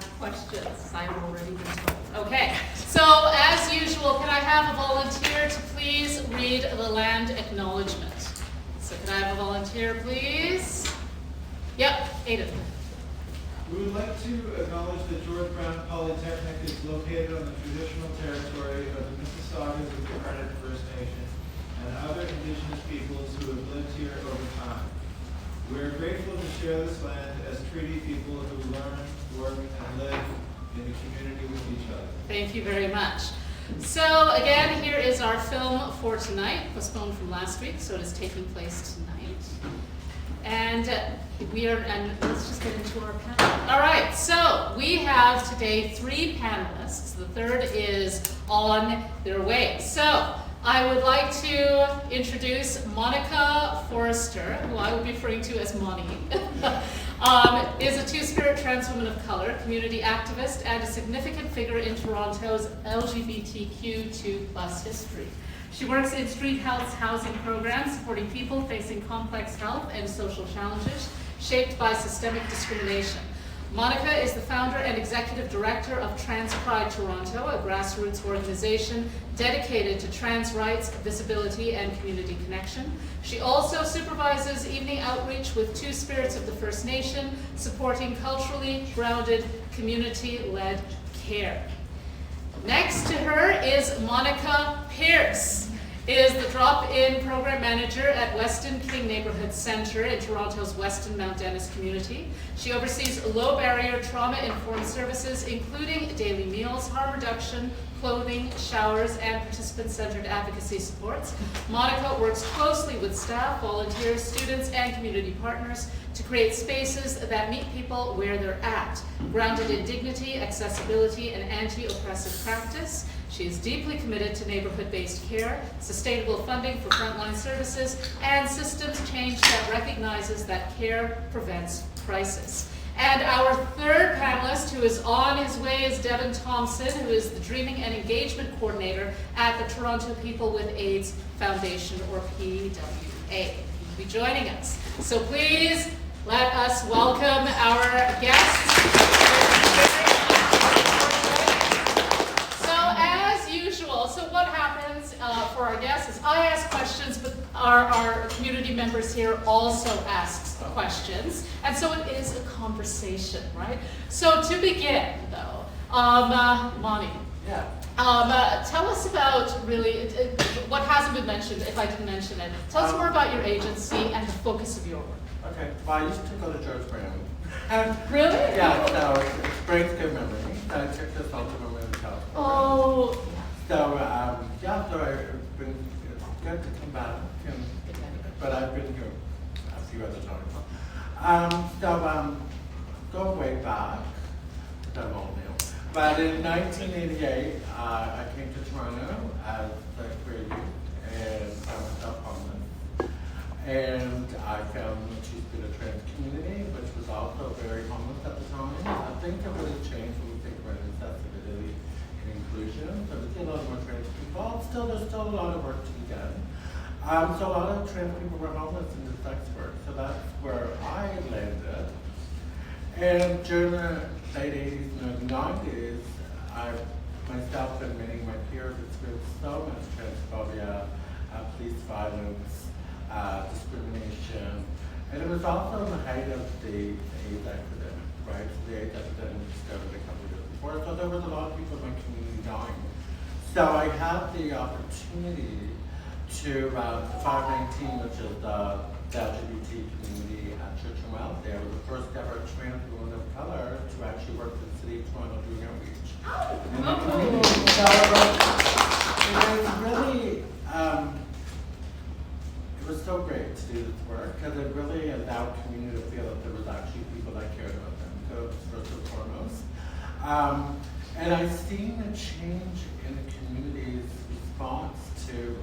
have questions. I've already been told. Okay, so as usual, can I have a volunteer to please read the land acknowledgement? So can I have a volunteer, please? Yep, Aidan. We would like to acknowledge that George Brown Polytechnic is located on the traditional territory of the Mississaugas of the Credit First Nation and other indigenous peoples who have lived here over time. We are grateful to share this land as treaty people who learn, work, and live in the community with each other. Thank you very much. So again, here is our film for tonight, postponed from last week, so it is taking place tonight. And let's just get into our panel. All right, so we have today 3 panelists. The third is on their way. So I would like to introduce Monica Forrester, who I will be referring to as Moni, is a Two-Spirit trans woman of color, community activist, and a significant figure in Toronto's LGBTQ2+ history. She works in street health housing programs supporting people facing complex health and social challenges shaped by systemic discrimination. Monica is the founder and executive director of Trans Pride Toronto, a grassroots organization dedicated to trans rights, visibility, and community connection. She also supervises evening outreach with Two Spirits of the First Nation, supporting culturally grounded, community-led care. Next to her is Monica Pierce, is the drop-in program manager at Weston King Neighborhood Centre in Toronto's Weston Mount Dennis community. She oversees low-barrier trauma-informed services, including daily meals, harm reduction, clothing, showers, and participant-centered advocacy supports. Monica works closely with staff, volunteers, students, and community partners to create spaces that meet people where they're at, grounded in dignity, accessibility, and anti-oppressive practice. She is deeply committed to neighborhood-based care, sustainable funding for frontline services, and systems change that recognizes that care prevents crisis. And our third panelist, who is on his way, is Devin Thompson, who is the Dreaming and Engagement Coordinator at the Toronto People with AIDS Foundation, or PWA. He will be joining us. So please let us welcome our guests. So what happens for our guests is I ask questions, but our community members here also ask questions. And so it is a conversation, right? So to begin, though, Moni. Yeah. Tell us about really what hasn't been mentioned, if I didn't mention it. Tell us more about your agency and the focus of your work. Okay. Well, I used to go to George Brown. Really? Yeah, so it brings good memory. I took this all to Women's Health. Oh. So, yeah, so it's good to come back, but I've been here a few other times. Go way back, I'm old now. But in 1988, I came to Toronto as a queer youth and found myself homeless. And I found the Two-Spirit trans community, which was also very homeless at the time. I think it really changed when we think about accessibility and inclusion. So we see a lot more trans people. There's still a lot of work to be done. So a lot of trans people were homeless in the sex work. So that's where I landed. And during the late 80s and early 90s, I myself and many of my peers experienced so much transphobia, police violence, discrimination. And it was also in the height of the AIDS epidemic, right? So the AIDS epidemic was discovered a couple of years before. So there was a lot of people in my community dying. So I had the opportunity to, 519, which is the LGBT community at Church and Welfare, was the first ever trans woman of color to actually work for the city of Toronto doing outreach. And it was really, it was so great to do this work because it really allowed community to feel that there was actually people that cared about them. So first and foremost. And I've seen a change in the community's response to,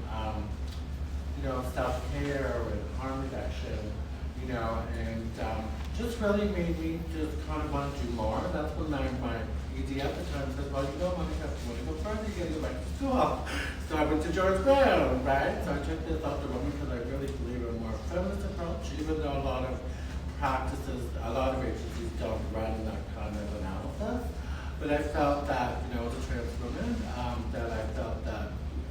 self-care and harm reduction, and just really made me just kind of want to do more. That's when my ED at the time said, well, Monica, if you want to go further, you got to go back to school. So I went to George Brown, right? So I took this up to women because I really believe in a more feminist approach, even though a lot of practices, a lot of agencies don't run that kind of analysis. but I felt that, you know, as a trans woman, that I felt that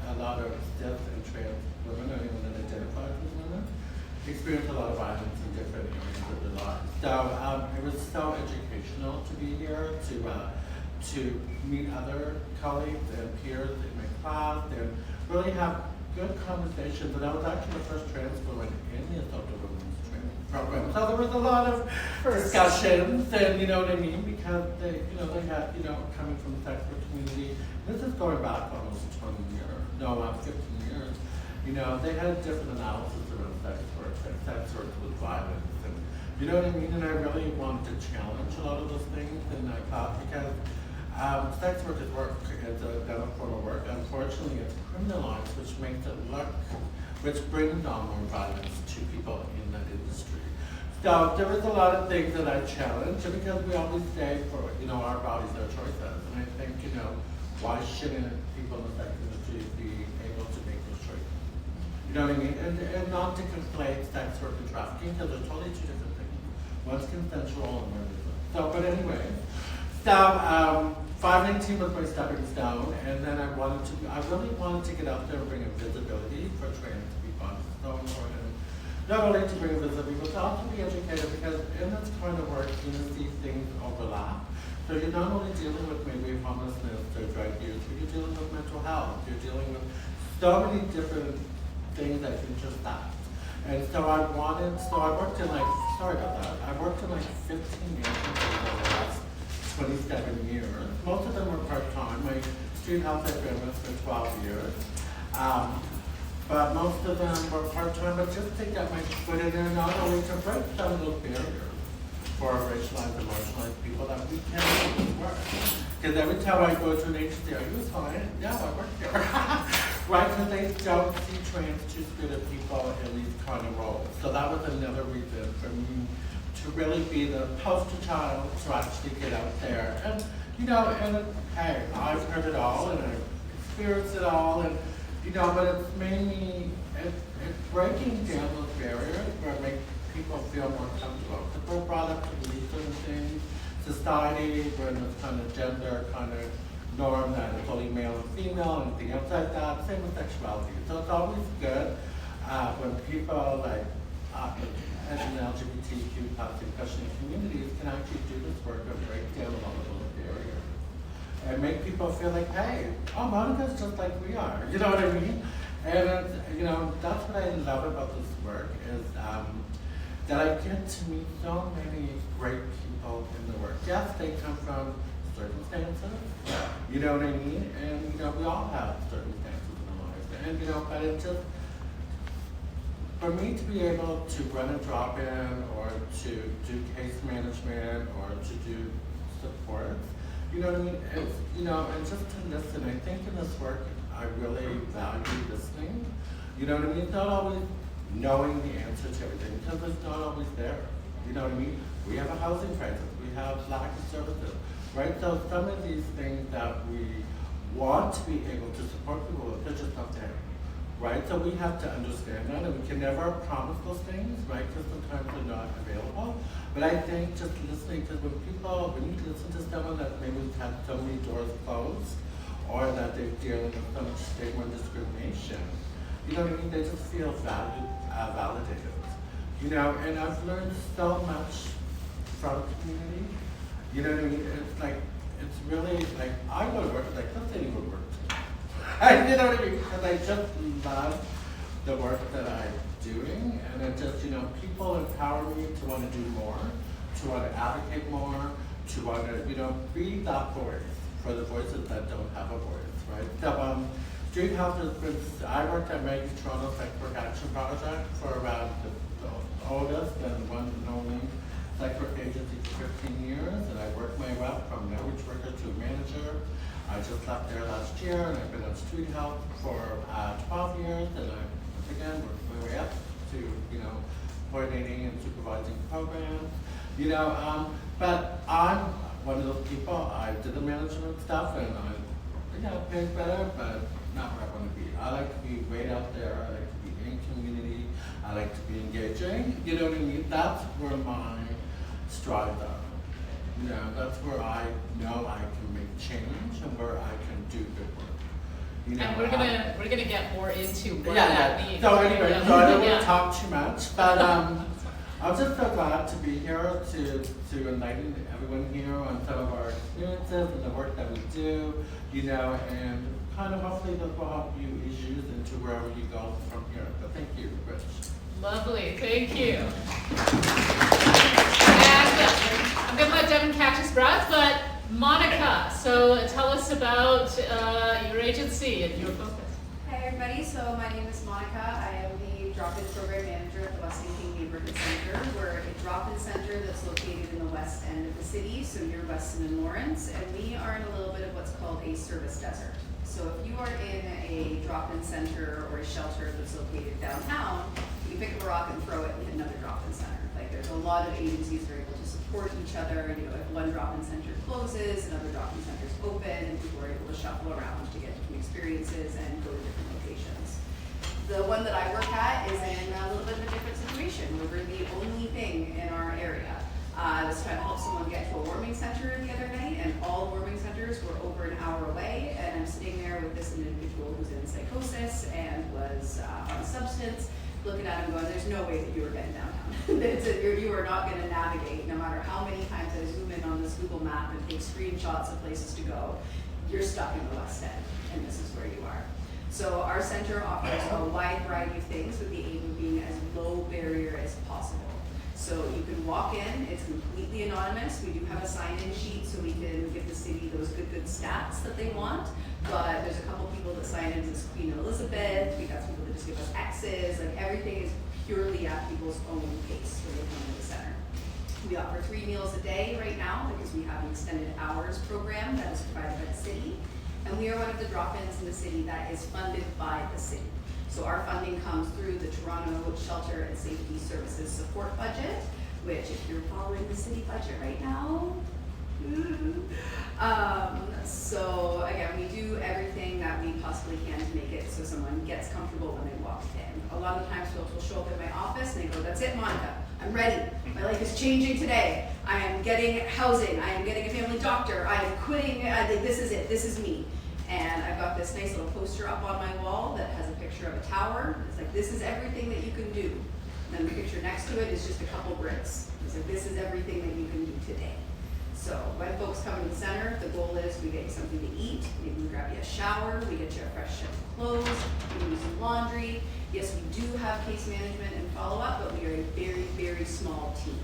a lot of cis and trans women, or anyone that identifies as women, experience a lot of violence in different areas of their lives. So it was so educational to be here, to meet other colleagues and peers in my class, and really have good conversations. And I was actually the first trans woman in the Assault of Women's Training program. So there was a lot of discussions, and you know what I mean, because they, you know, they had, you know, coming from the sex work community. This is going back almost 20 years, no, 15 years. You know, they had different analysis around sex work, and sex work with violence, and you know what I mean. And I really wanted to challenge a lot of those things in that class because sex work is work. It's a done form of work. Unfortunately, it's criminalized, which makes it look, which brings on more violence to people in that industry. So there was a lot of things that I challenged, because we always say, for you know, our bodies, our choices, and I think, you know, why shouldn't people in the sex industry be able to make those choices? You know what I mean? And not to conflate sex work and trafficking, because they're totally two different things. One's consensual and one isn't. So, but anyway, so 519 was my stepping stone, and then I really wanted to get out there and bring a visibility for trans people. It's so important, not only to bring visibility, but to also be educated, because in this kind of work, you know, these things overlap. So you're not only dealing with maybe homelessness or drug use, but you're dealing with mental health. You're dealing with so many different things that intersect. And so I worked in like, sorry about that, I worked in like 15 years over the last 27 years. Most of them were part-time. My street health I've been with for 12 years. But most of them were part-time, but just to get my foot in there, not only to break some of those barriers for racialized and marginalized people, that we can make this work. Because every time I go to an agency, are you fine? Yeah, I work here. Right? Because they don't see trans two-spirit people in these kind of roles. So that was another reason for me to really be the poster child to actually get out there. And, you know, and hey, I've heard it all and I've experienced it all, and, you know, but it's made me, it's breaking down those barriers where it makes people feel more comfortable. Because we're brought up to believe certain things. Society, we're in this kind of gender kind of norm that it's only male and female and anything else like that. Same with sexuality. So it's always good when people like as an LGBTQ questioning communities can actually do this work and break down a lot of those barriers and make people feel like, hey, oh, Monica's just like we are. You know what I mean? And it's, you know, that's what I love about this work is that I get to meet so many great people in the work. Yes, they come from circumstances, you know what I mean? And, you know, we all have circumstances in our lives. And, you know, but it just, for me to be able to run a drop-in or to do case management or to do support, you know what I mean? It's, you know, and just to listen. I think in this work, I really value listening. You know what I mean? It's not always knowing the answer to everything, because it's not always there. You know what I mean? We have a housing crisis, we have lack of services, right? So some of these things that we want to be able to support people with, they're just not there, right? So we have to understand that, and we can never promise those things, right? Because sometimes they're not available. But I think just listening, because when you listen to someone that maybe has had so many doors closed, or that they're dealing with so much stigma and discrimination, you know what I mean? They just feel validated. You know, and I've learned so much from the community. You know what I mean? It's like, it's really like, I go to work, like, this lady would work too. You know what I mean? Because I just love the work that I'm doing, and it just, you know, people empower me to want to do more, to want to advocate more, to want to, you know, be that voice for the voices that don't have a voice, right? So, Street Health has been, I worked at Maggie Toronto Sex Work Action Project for around the oldest and one and only sex work agency for 15 years, and I worked my way up from an outreach worker to a manager. I just left there last year, and I've been at Street Health for 12 years, and I, once again, worked my way up to, you know, coordinating and supervising programs. You know, but I'm one of those people, I did the management stuff, and I, you know, pays better, but not where I want to be. I like to be right out there. I like to be in community. I like to be engaging. You know what I mean? That's where my strides are. You You know, that's where I know I can make change and where I can do good work. You know, And we're gonna get more into what yeah, that yeah. means. So anyway, so I don't Yeah. want to talk too much, but I'm just so glad to be here to enlighten everyone here on some of our experiences and the work that we do, you know, and kind of hopefully this will help you issues into wherever you go from here. But thank you, Rich. Lovely, thank you. And I'm gonna let Devin catch his breath, but Monica, so tell us about your agency and your focus. Hi everybody, so my name is Monica. I am the drop-in program manager at the Weston King Neighborhood Center. We're a drop-in center that's located in the west end of the city, so near Weston and Lawrence, and we are in a little bit of what's called a service desert. So if you are in a drop-in center or a shelter that's located downtown, you pick up a rock and throw it and hit another drop-in center. Like there's a lot of agencies that are able to support each other. You know, if one drop-in center closes, another drop-in center is open, and people are able to shuffle around to get different experiences and go to different locations. The one that I work at is in a little bit of a different situation. We're the only thing in our area. I was trying to help someone get to a warming center the other night, and all warming centers were over an hour away, and I'm sitting there with this individual who's in psychosis and was on a substance, looking at him going, there's no way that you are getting downtown. You are not going to navigate, no matter how many times I zoom in on this Google map and take screenshots of places to go, you're stuck in the West End, and this is where you are. So our center offers a wide variety of things with the aim of being as low barrier as possible. So you can walk in, it's completely anonymous. We do have a sign-in sheet so we can give the city those good stats that they want. But there's a couple people that sign in as Queen Elizabeth. We got some people that just give us X's. Like everything is purely at people's own pace when they come to the center. We offer 3 meals a day right now because we have an extended hours program that is provided by the city. And we are one of the drop-ins in the city that is funded by the city. So our funding comes through the Toronto Shelter and Safety Services support budget, which if you're following the city budget right now, so again, we do everything that we possibly can to make it so someone gets comfortable when they walk in. A lot of times folks will show up at my office and they go, that's it, Monica, I'm ready. My life is changing today. I am getting housing. I am getting a family doctor. I am quitting. This is it. This is me. And I've got this nice little poster up on my wall that has a picture of a tower. It's like, this is everything that you can do. And then the picture next to it is just a couple bricks. It's like, this is everything that you can do today. So when folks come to the center, the goal is we get you something to eat, maybe we grab you a shower, we get you a fresh set of clothes, we do some laundry. Yes, we do have case management and follow-up, but we are a very small team.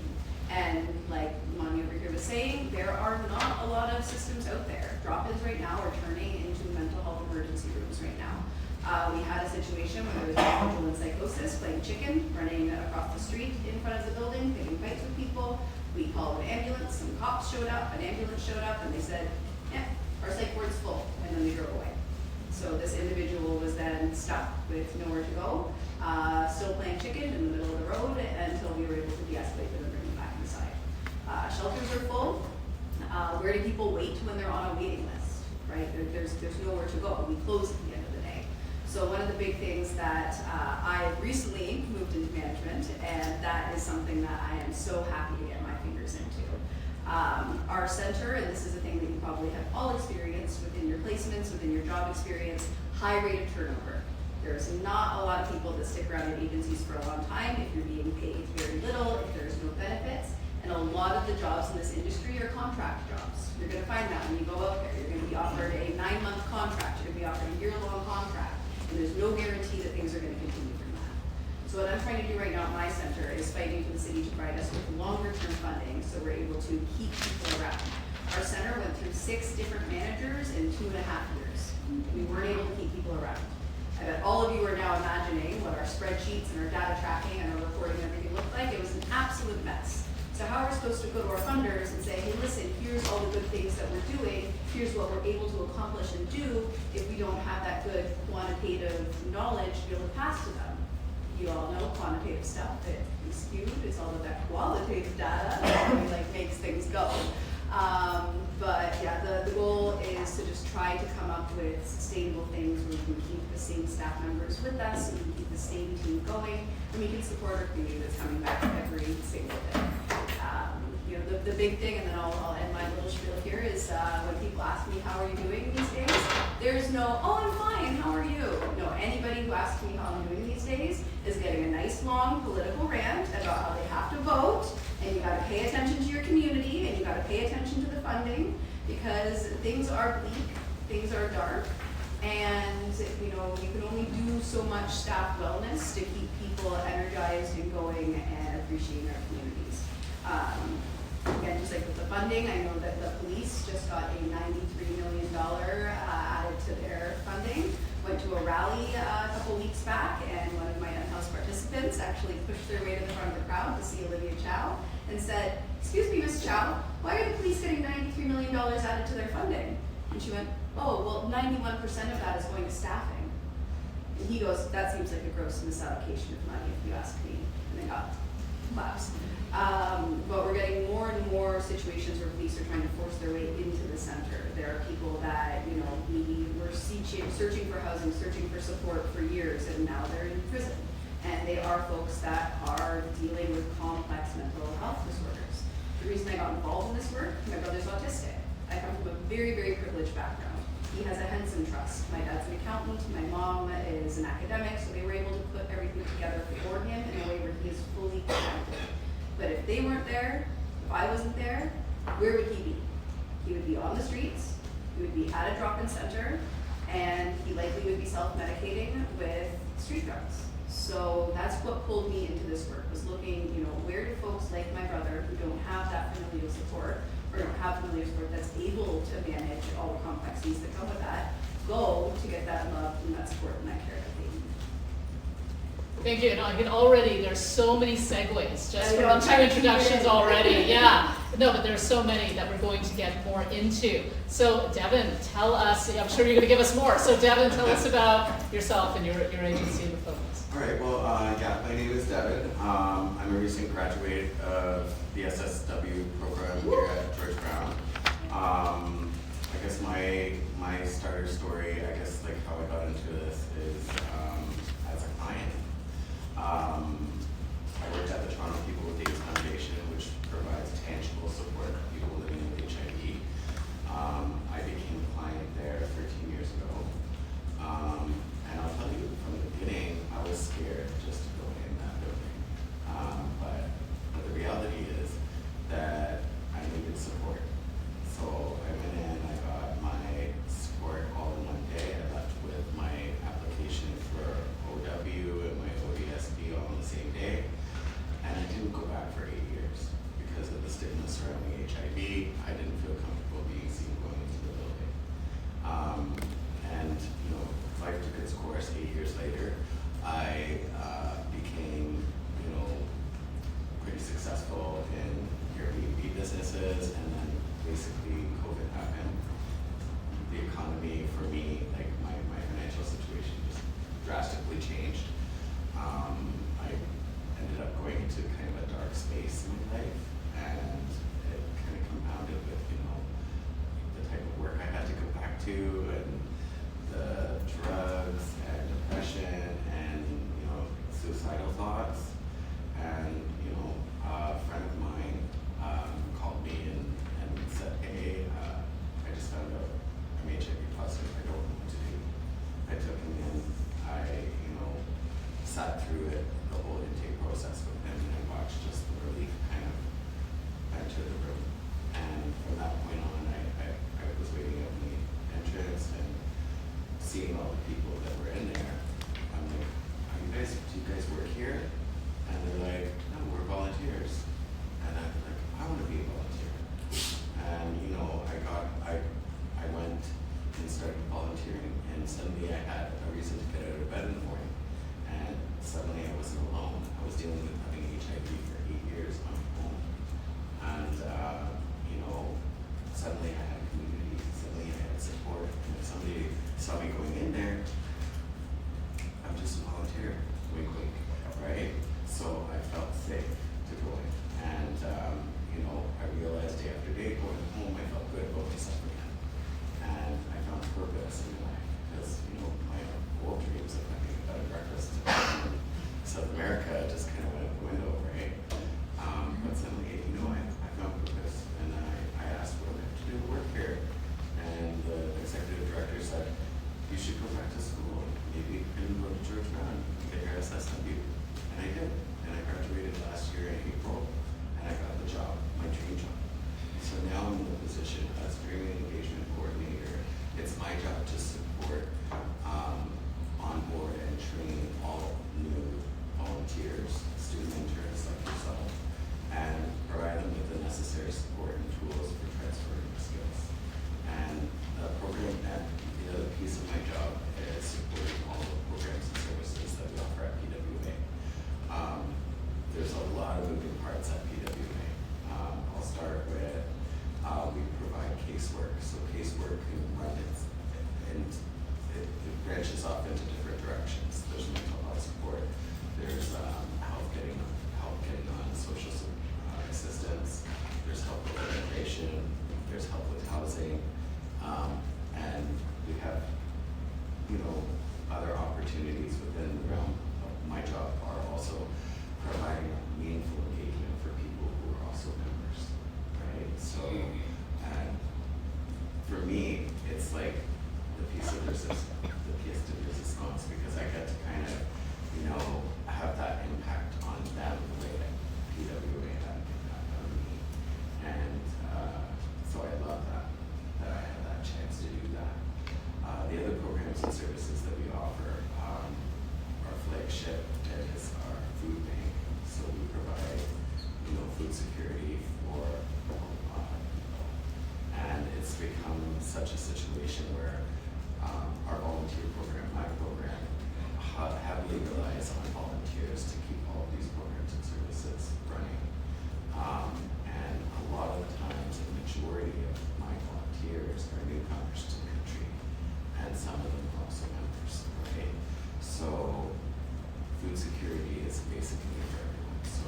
And like Moni over here was saying, there are not a lot of systems out there. Drop-ins right now are turning into mental health emergency rooms right now. We had a situation where there was an individual in psychosis playing chicken, running across the street in front of the building, picking fights with people. We called an ambulance, some cops showed up, an ambulance showed up, and they said, yeah, our psych ward's full, and then they drove away. So this individual was then stuck with nowhere to go, still playing chicken in the middle of the road until we were able to de-escalate them and bring them back inside. Shelters are full. Where do people wait when they're on a waiting list, right? There's nowhere to go. We close at the end of the day. So one of the big things that I recently moved into management, and that is something that I am so happy to get my fingers into. Our center, and this is a thing that you probably have all experienced within your placements, within your job experience, high rate of turnover. There's not a lot of people that stick around in agencies for a long time if you're being paid very little, if there's no benefits. And a lot of the jobs in this industry are contract jobs. You're going to find that when you go out there. You're going to be offered a 9-month contract. You're going to be offered a year-long contract. And there's no guarantee that things are going to continue from that. So what I'm trying to do right now at my center is fighting for the city to provide us with longer-term funding so we're able to keep people around. Our center went through 6 different managers in 2.5 years. We weren't able to keep people around. I bet all of you are now imagining what our spreadsheets and our data tracking and our reporting and everything looked like. It was an absolute mess. So how are we supposed to go to our funders and say, hey, listen, here's all the good things that we're doing, here's what we're able to accomplish and do if we don't have that good quantitative knowledge to be able to pass to them? You all know quantitative stuff that is skewed. It's all of that qualitative data that really makes things go. But yeah, the goal is to just try to come up with sustainable things where we can keep the same staff members with us, and we can keep the same team going, and we can support our community that's coming back every single day. You know, the big thing, and then I'll end my ask me, how are you doing these days? There's no, oh, I'm fine, how are you? No, anybody who asks me how I'm doing these days is getting a nice long political rant about how they have to vote, and you gotta pay attention to your community, and you gotta pay attention to the funding, because things are bleak, things are dark, and you know, you can only do so much staff wellness to keep people energized and going and appreciating our communities. Again, just like with the funding, I know that the police just got a $93 million added to their funding. Went to a rally a couple weeks back, and one of my unhoused participants actually pushed their way to the front of the crowd to see Olivia Chow and said, "Excuse me, Ms. Chow, why are the police getting $93 million added to their funding?" And she went, "Oh, well, 91% of that is going to staffing." And he goes, "That seems like a gross misallocation of money, if you ask me." And they got claps. But we're getting more and more situations where police are trying to force their way into the center. There are people that, you know, maybe were searching for housing, searching for support for years, and now they're in prison. And they are folks that are dealing with complex mental health disorders. The reason I got involved in this work, my brother's autistic. I come from a very, very privileged background. He has a Henson Trust. My dad's an accountant, my mom is an academic, so they were able to put everything together for him in a way where he is fully connected. But if they weren't there, if I wasn't there, where would he be? He would be on the streets, he would be at a drop-in center, and he likely would be self-medicating with street drugs. So that's what pulled me into this work, was looking, you know, where do folks like my brother who don't have that familial support, or don't have familial support that's able to manage all the complexities that come with that, go to get that love and that support and that care that they need. Thank you. And I can already, there's so many segues just I from know, the two I'm trying to introductions keep it in. already. Yeah. No, but there's so many that we're going to get more into. So Devin, tell us, I'm sure you're going to give us more. So Devin, tell us about yourself and your agency and the focus. All right, well, yeah, my name is Devin. I'm a recent graduate of the SSW program here at George Brown. I guess my starter story, I guess like how I got into this is as a client. I worked at the Toronto People with AIDS Foundation, which provides tangible support for people living with HIV. I became a client there 13 years ago. And I'll tell you, from the beginning, I was scared just to go in that building. But the reality is that I needed support. So I went in, I got my support all in one day. I left with my application for OW and my ODSP all on the same day. And I didn't go back for 8 years because of the stigma surrounding HIV. I didn't feel comfortable being seen going into the building. And you know, life took its course. 8 years later, I became, you know, pretty successful in Airbnb businesses, and then basically COVID happened. The economy for me, like my financial situation just drastically changed. I ended up going into kind of a dark space in my life, and it kind of compounded with, you know, the type of work I had to go back to, and the drugs and depression and, you know, suicidal thoughts. And, you know, a friend of mine called me and said, "Hey, I just found out I'm HIV positive. I don't know what to do." I took him in. I, you know, sat through it, the whole intake process with him, and watched just the relief kind of enter the room. And from that point on, I was waiting at the entrance and seeing all the people that were in there. I'm like, do you guys work here? And they're like, "No, we're volunteers." And I'm like, I want to be a volunteer. And you know, I went and started volunteering, and suddenly I had a reason to get out of bed in the morning. And suddenly I wasn't alone. I was dealing with having HIV for 8 years on my own. And you know, suddenly I had a community, suddenly I had support. And if somebody saw me going in there, I'm just a volunteer, wink wink, right? So I felt safe to go in. And you know, I realized day after day going home, I felt good about myself again. And I found purpose in my life, because you know, my old dreams of having a bed and breakfast in South America just kind of went out the window, right? But suddenly, you know, I found purpose, and I asked what I had to do to work here. And my job to support, onboard and train all new volunteers, student interns like yourself, and provide them with the necessary support and tools for transferring skills. And the program, and the other piece of my job is supporting all the programs and services that we offer at PWA. There's a lot of moving parts at PWA. I'll start with, we provide casework. So casework can run it branches off into different directions. There's mental health support. There's help getting on social assistance. There's help with immigration. There's help with housing, and we have, other opportunities within the realm of my job are also providing meaningful engagement for people who are also members, right? So, and for me, it's like the piece de resistance, because I get to kind of, have that impact on them the way that PWA had an impact on me. And so I love that I had that chance to do that. The other programs and services that we offer, our flagship is our food bank. So we provide, food security for and it's become such a situation where our volunteer program, my program, heavily relies on volunteers to keep all of these programs and services running. And a lot of the times, the majority of my volunteers are newcomers to the country, and some of them are also members, right? So food security is basically for everyone. So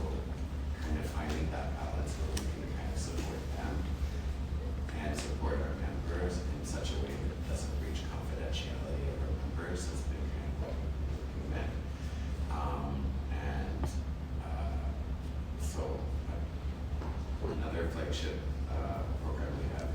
kind of finding that balance where we can kind of support them and support our members in such a way that doesn't breach confidentiality of our members has been kind of what we're looking at. So another flagship program we have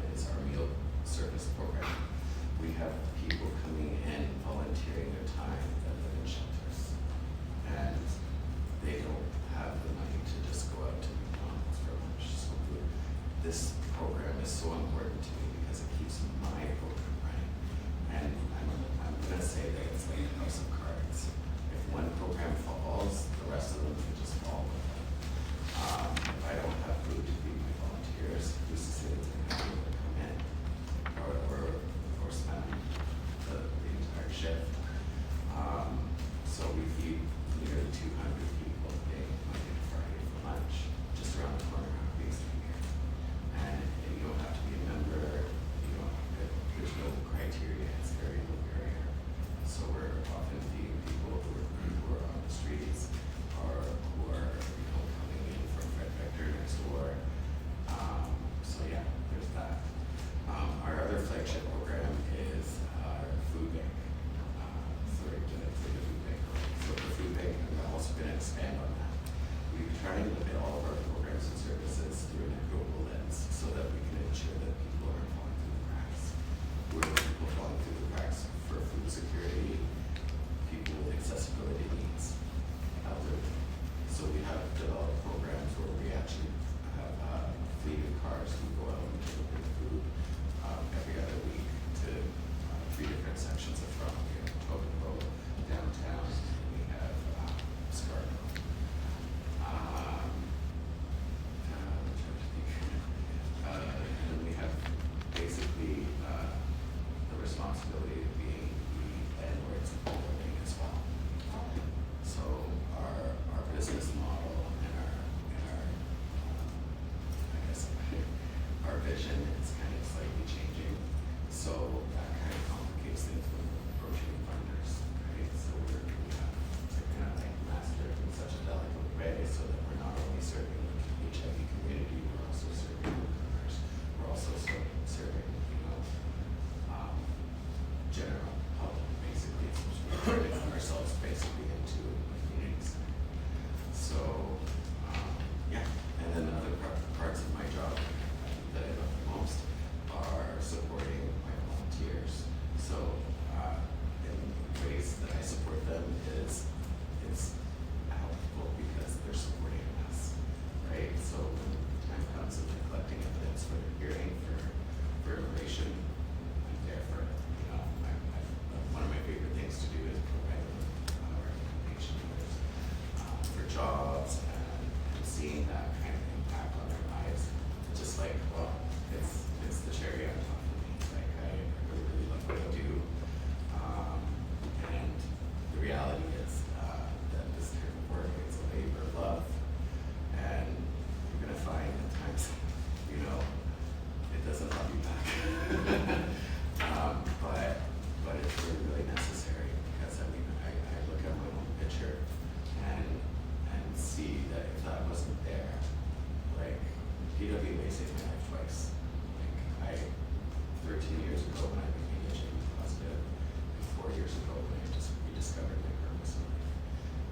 13 years ago when I became HIV positive, and 4 years ago when I just rediscovered my purpose in life.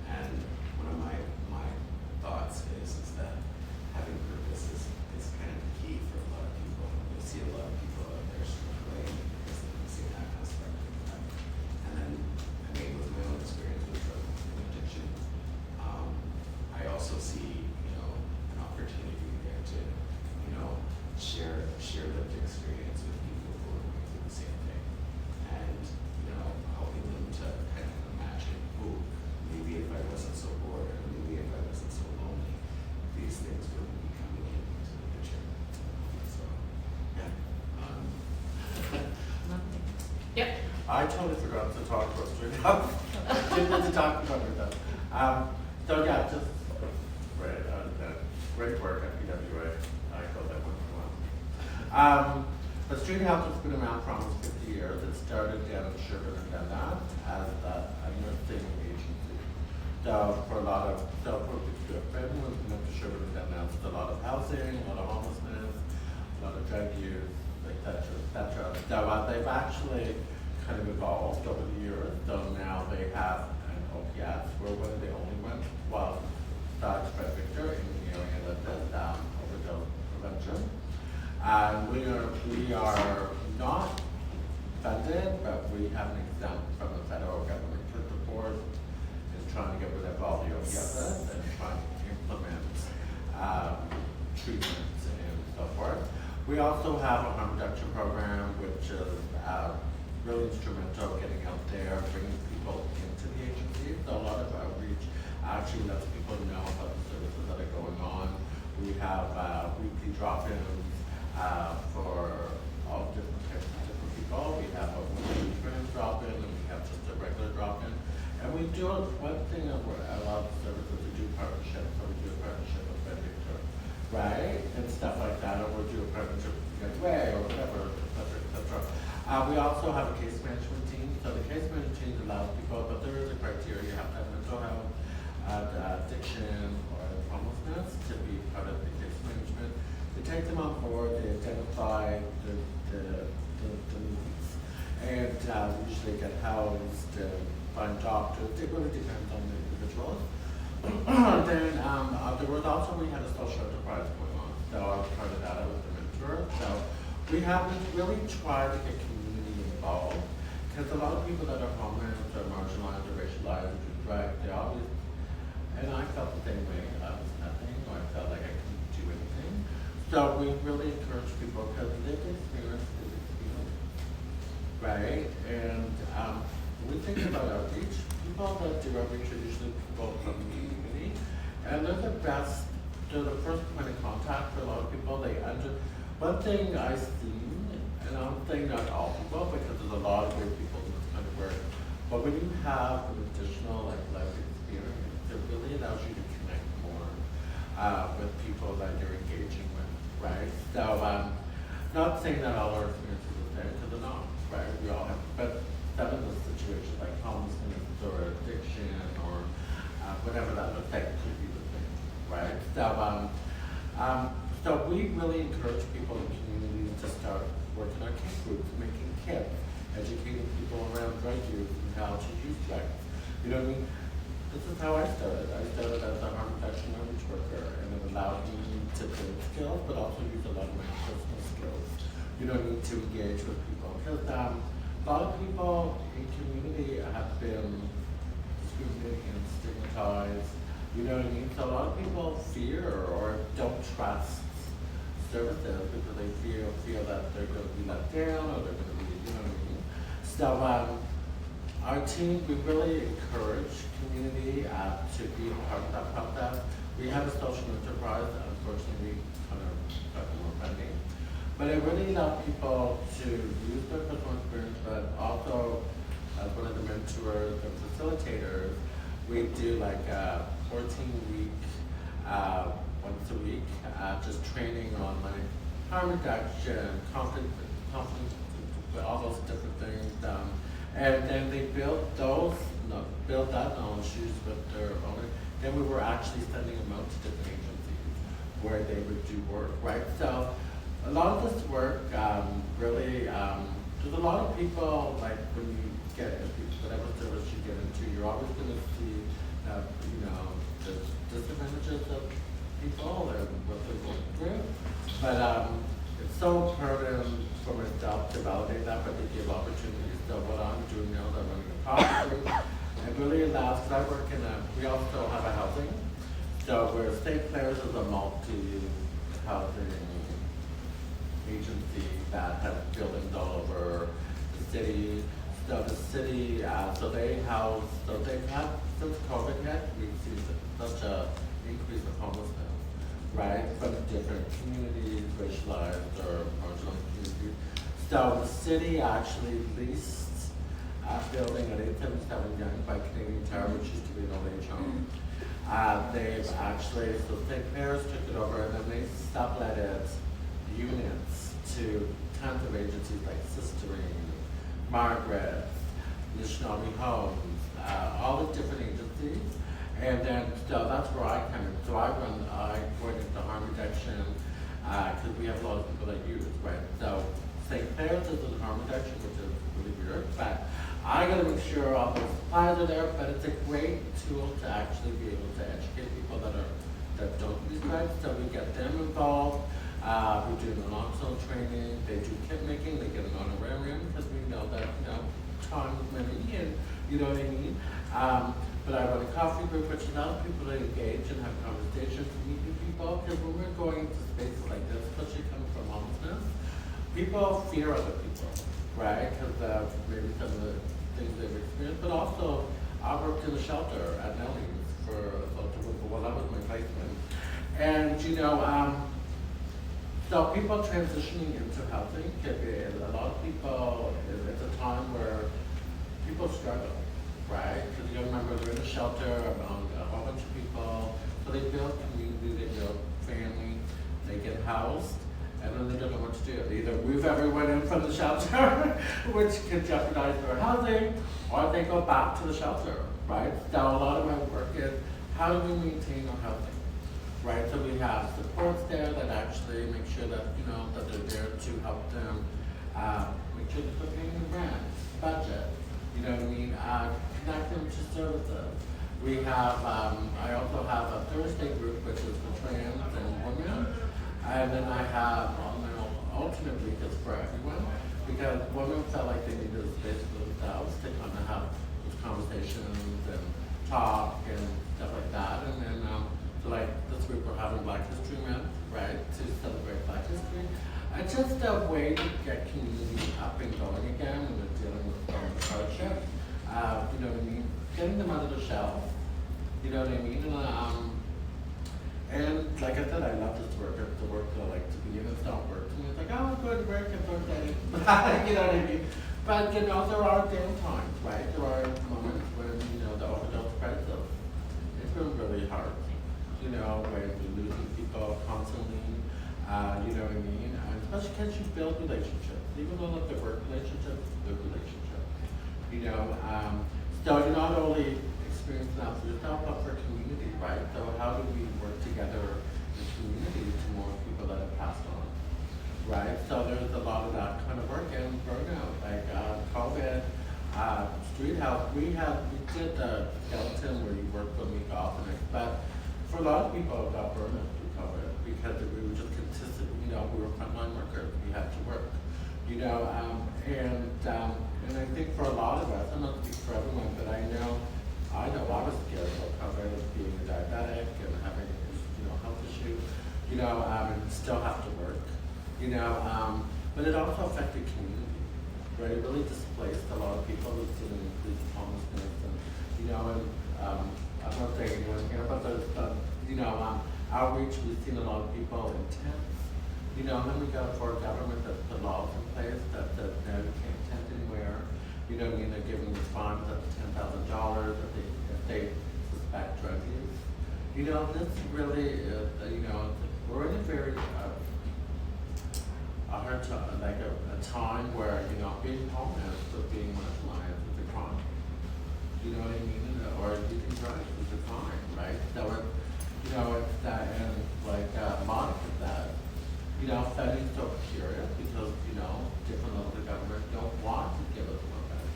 And one of my thoughts is that having purpose is kind of the key for a lot of people. You'll see a lot of people out there struggling because they don't see that aspect of life. And then I mean, with my own experience with drug and addiction, I also see, an opportunity there to, share lived experience with people who are going through the same thing. And, helping them to kind of imagine, oh, maybe if I wasn't so bored, or maybe if I wasn't so lonely, these things wouldn't be coming into the picture. So, yeah. Yep. I totally forgot to talk about student health. Didn't need to talk about it though. So yeah, just great work at PWA. I thought that went well. But student health has been around for almost 50 years. It started down in Sherbourne and Dundas as a nursing agency. So for a lot of, everyone's been up to Sherbourne and Dundas, a lot of housing, a lot of homelessness, a lot of drug use, etc., etc. So they've actually kind of evolved over the years. So now they have an OPS. We're one of the only ones, well, besides Fred Victor in the area that does overdose prevention. And we are not funded, but we have an exempt from the federal government because the board is trying to get rid of all the OPSs and trying to implement treatments and so forth. We also have a harm reduction program, which is really instrumental getting out there, bringing people into the agency. So a lot of outreach actually lets people know about the services that are going on. We have weekly drop-ins for all different types of different people. We have a weekly trans drop-in, and we have just a regular drop-in. And we do one thing that I love services to do partnerships. So we do a partnership with Fred Victor, right, and stuff like that, or we'll do a partnership with Getaway or whatever, etc. We also have a case management team. So the case management team allows people, but there is a criteria. You have to have mental health, addiction, or homelessness to be part of the case management. They take them on board. They identify the needs, and usually get housed, find doctors. It really depends on the individuals. Then there was also, we had a social enterprise going on. So I was part of that. I was the mentor. So we haven't really tried to get community involved because a lot of people that are homeless or marginalized or racialized or dragged, they always, and I felt the same way. I was nothing, or I felt like I couldn't do anything. So we really encourage people because lived experience is experience, right? And when we think about outreach, people that do outreach are usually people from the community, and they're the first point of contact for a lot of people. One thing I've seen, and I'm saying not all people because there's a lot of great people in this kind of work, but when you have an additional life experience, it really allows you to connect more with people that you're engaging with, right? So not saying that all our experiences are the same, because they're not, right? We all have, but some of the situations like homelessness or addiction or whatever that looks like could be the same, right? So we really encourage people in the community to start working on kit groups, making kits, educating people around drug use and how to use drugs. You know what I mean? This is how I started. I started as a harm reduction outreach worker, and it allowed me to build skills, but also use a lot of my personal skills. You know what I mean? To engage with people. Because a lot of people in community have been discriminated and stigmatized. You know what I mean? So a lot of people fear or don't trust services because they feel that they're going to be let down or they're going to be, you know what I mean? So our team, we really encourage community to be a part of that process. We have a social enterprise. Unfortunately, we kind of got more funding. But it really allowed people to use their personal experience, but also as one of the mentors and facilitators, we do like a 14-week, once a week, just training on like harm reduction, conflict, all those different things. And then they built that knowledge with their own. Then we were actually sending them out to different agencies where they would do work, right? So a lot of this work, really, there's a lot of people, like when you get into whatever service you get into, you're always gonna see, you know, the disadvantages of people and what they're going through. But it's so important for myself to validate that, but to give opportunities. So what I'm doing now is I'm running a coffee group. It really allows, because I work in we also have a housing. So where St. Clair's is a multi-housing agency that has buildings all over the city. So the city, so they've had, since COVID hit, we've seen such a increase of homelessness, right? From different communities, racialized or marginalized communities. So the city actually leased a building at 877 Young by Canadian Tower, which used to be an old age home. They've actually, so St. Clair's took it over and then they subletted units to tons of agencies like Sisterine, Margaret, Nishnawbe Homes, all the different agencies. And then, so that's where I come in. So I go into harm reduction, because we have a lot of people that use, right? So St. Clair's is in harm reduction, which is really weird, but I gotta make sure all the supplies are there, but it's a great tool to actually be able to educate people that don't use drugs. So we get them involved. We do naloxone training. They do kit making. They get an honorarium because we know that, you know, time is money, and you know what I mean. But I run a coffee group, which allows people to engage and have conversations, meet new people. Because when we're going to spaces like this, especially coming from homelessness, people fear other people, right? Because maybe some of the things they've experienced, but also I worked in a shelter at Nellie's for well, that was my placement. And you know, so people transitioning into housing can be a lot of people. It's a time where people struggle, right? Because you remember they're in a shelter among a whole bunch of people, so they build community, they build family, they get housed. And then they don't know what to do. They either move everyone in from the shelter, which can jeopardize their housing, or they go back to the shelter, right? So a lot of my work is how do we maintain our housing, right? So we have supports there that actually make sure that, you know, that they're there to help them, make sure that they're paying the rent, budget, you know what I mean? Connect them to services. We have, I also have a Thursday group, which is for trans and women. And then I have my alternate week is for everyone, because women felt like they needed a space for themselves to kind of have those conversations and talk and stuff like that. And then, so like this week we're having Black History Month, right, to celebrate Black History. It's just a way to get community up and going again when they're dealing with hardship. You know what I mean? Getting them out of the shell. You know what I mean? And like I said, I love this work. It's the work that I like to be in. It's not work to me. It's like, oh, I'm going to work at birthday. You know what I mean? But, you know, there are down times, right? There are moments when, you know, the overdose crisis, it's been really hard. You know, when you're losing people constantly, you know what I mean? And especially because you build relationships. Even though like the work relationships, the relationships. You know, so you not only experience that for yourself, but for community, right? So how do we work together in community to more people that have passed on, right? So there's a lot of that kind of work and burnout, like COVID, street health. We did the skeleton where you work 1 week off, but for a lot of people it got burnout through COVID because we were just consistent. You know, we were frontline workers. We had to work. You know, and I think for a lot of us, I'm not speaking for everyone, but I know I was scared about COVID, being a diabetic and having, you know, health issues, you know, and still have to work, you know, but it also affected community, right? It really displaced a lot of people who've seen an increased homelessness, and, you know, and I'm not saying anyone here, but there's, you know, outreach, we've seen a lot of people in tents, you know, and then we got for a government that put laws in place that says now you can't tent anywhere. You know what I mean? They're giving the funds up to $10,000 if they suspect drug use. You know, this really is, you know, we're in a very hard time, like a time where, you know, being homeless or being marginalized is a crime. You know what I mean? Or using drugs is a crime, right? So it's, you know, it's that, and like Monica said, studies so curious because, different levels of government don't want to give us more money.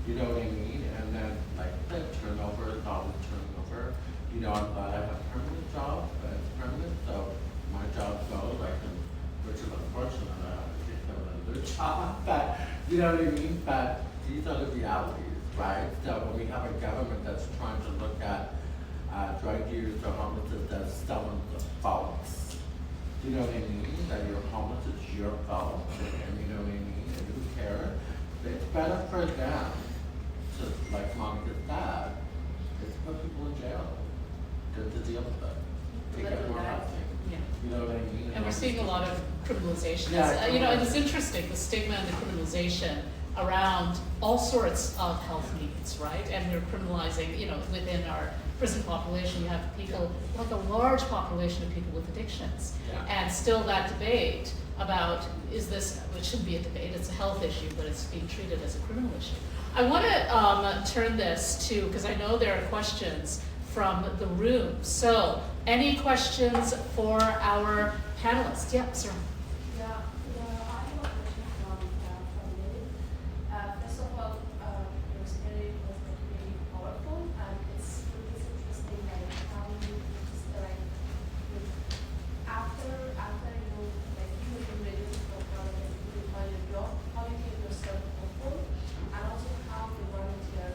You know what I mean? And then, like, the turnover is always turnover. I'm glad I have a permanent job, but it's permanent, so my job goes, which is unfortunate, I have to get another job, but, you know what I mean? But these are the realities, right? So when we have a government that's trying to look at drug use or homelessness as someone's fault, you know what I mean? That you're homeless is your fault, and you know what I mean? And who cares? It's better for them to, like Monica said, is to put people in jail than to deal with it. They get more housing. Yeah. You know what I mean? And we're seeing a lot of criminalization. Yeah, And it's interesting, the stigma and the criminalization around all sorts of health needs, right? And we're criminalizing, within our prison population, you have people, like a large population of people with addictions. Yeah. And still that debate about, which shouldn't be a debate, it's a health issue, but it's being treated as a criminal issue. I want to turn this to, because I know there are questions from the room. So, any questions for our panelists? Yeah, sir. Yeah, I have a question from Lily. First of all, your story was really powerful, and it's interesting how you just after you ready for college, you find a job, how you keep yourself hopeful, and also how you volunteer,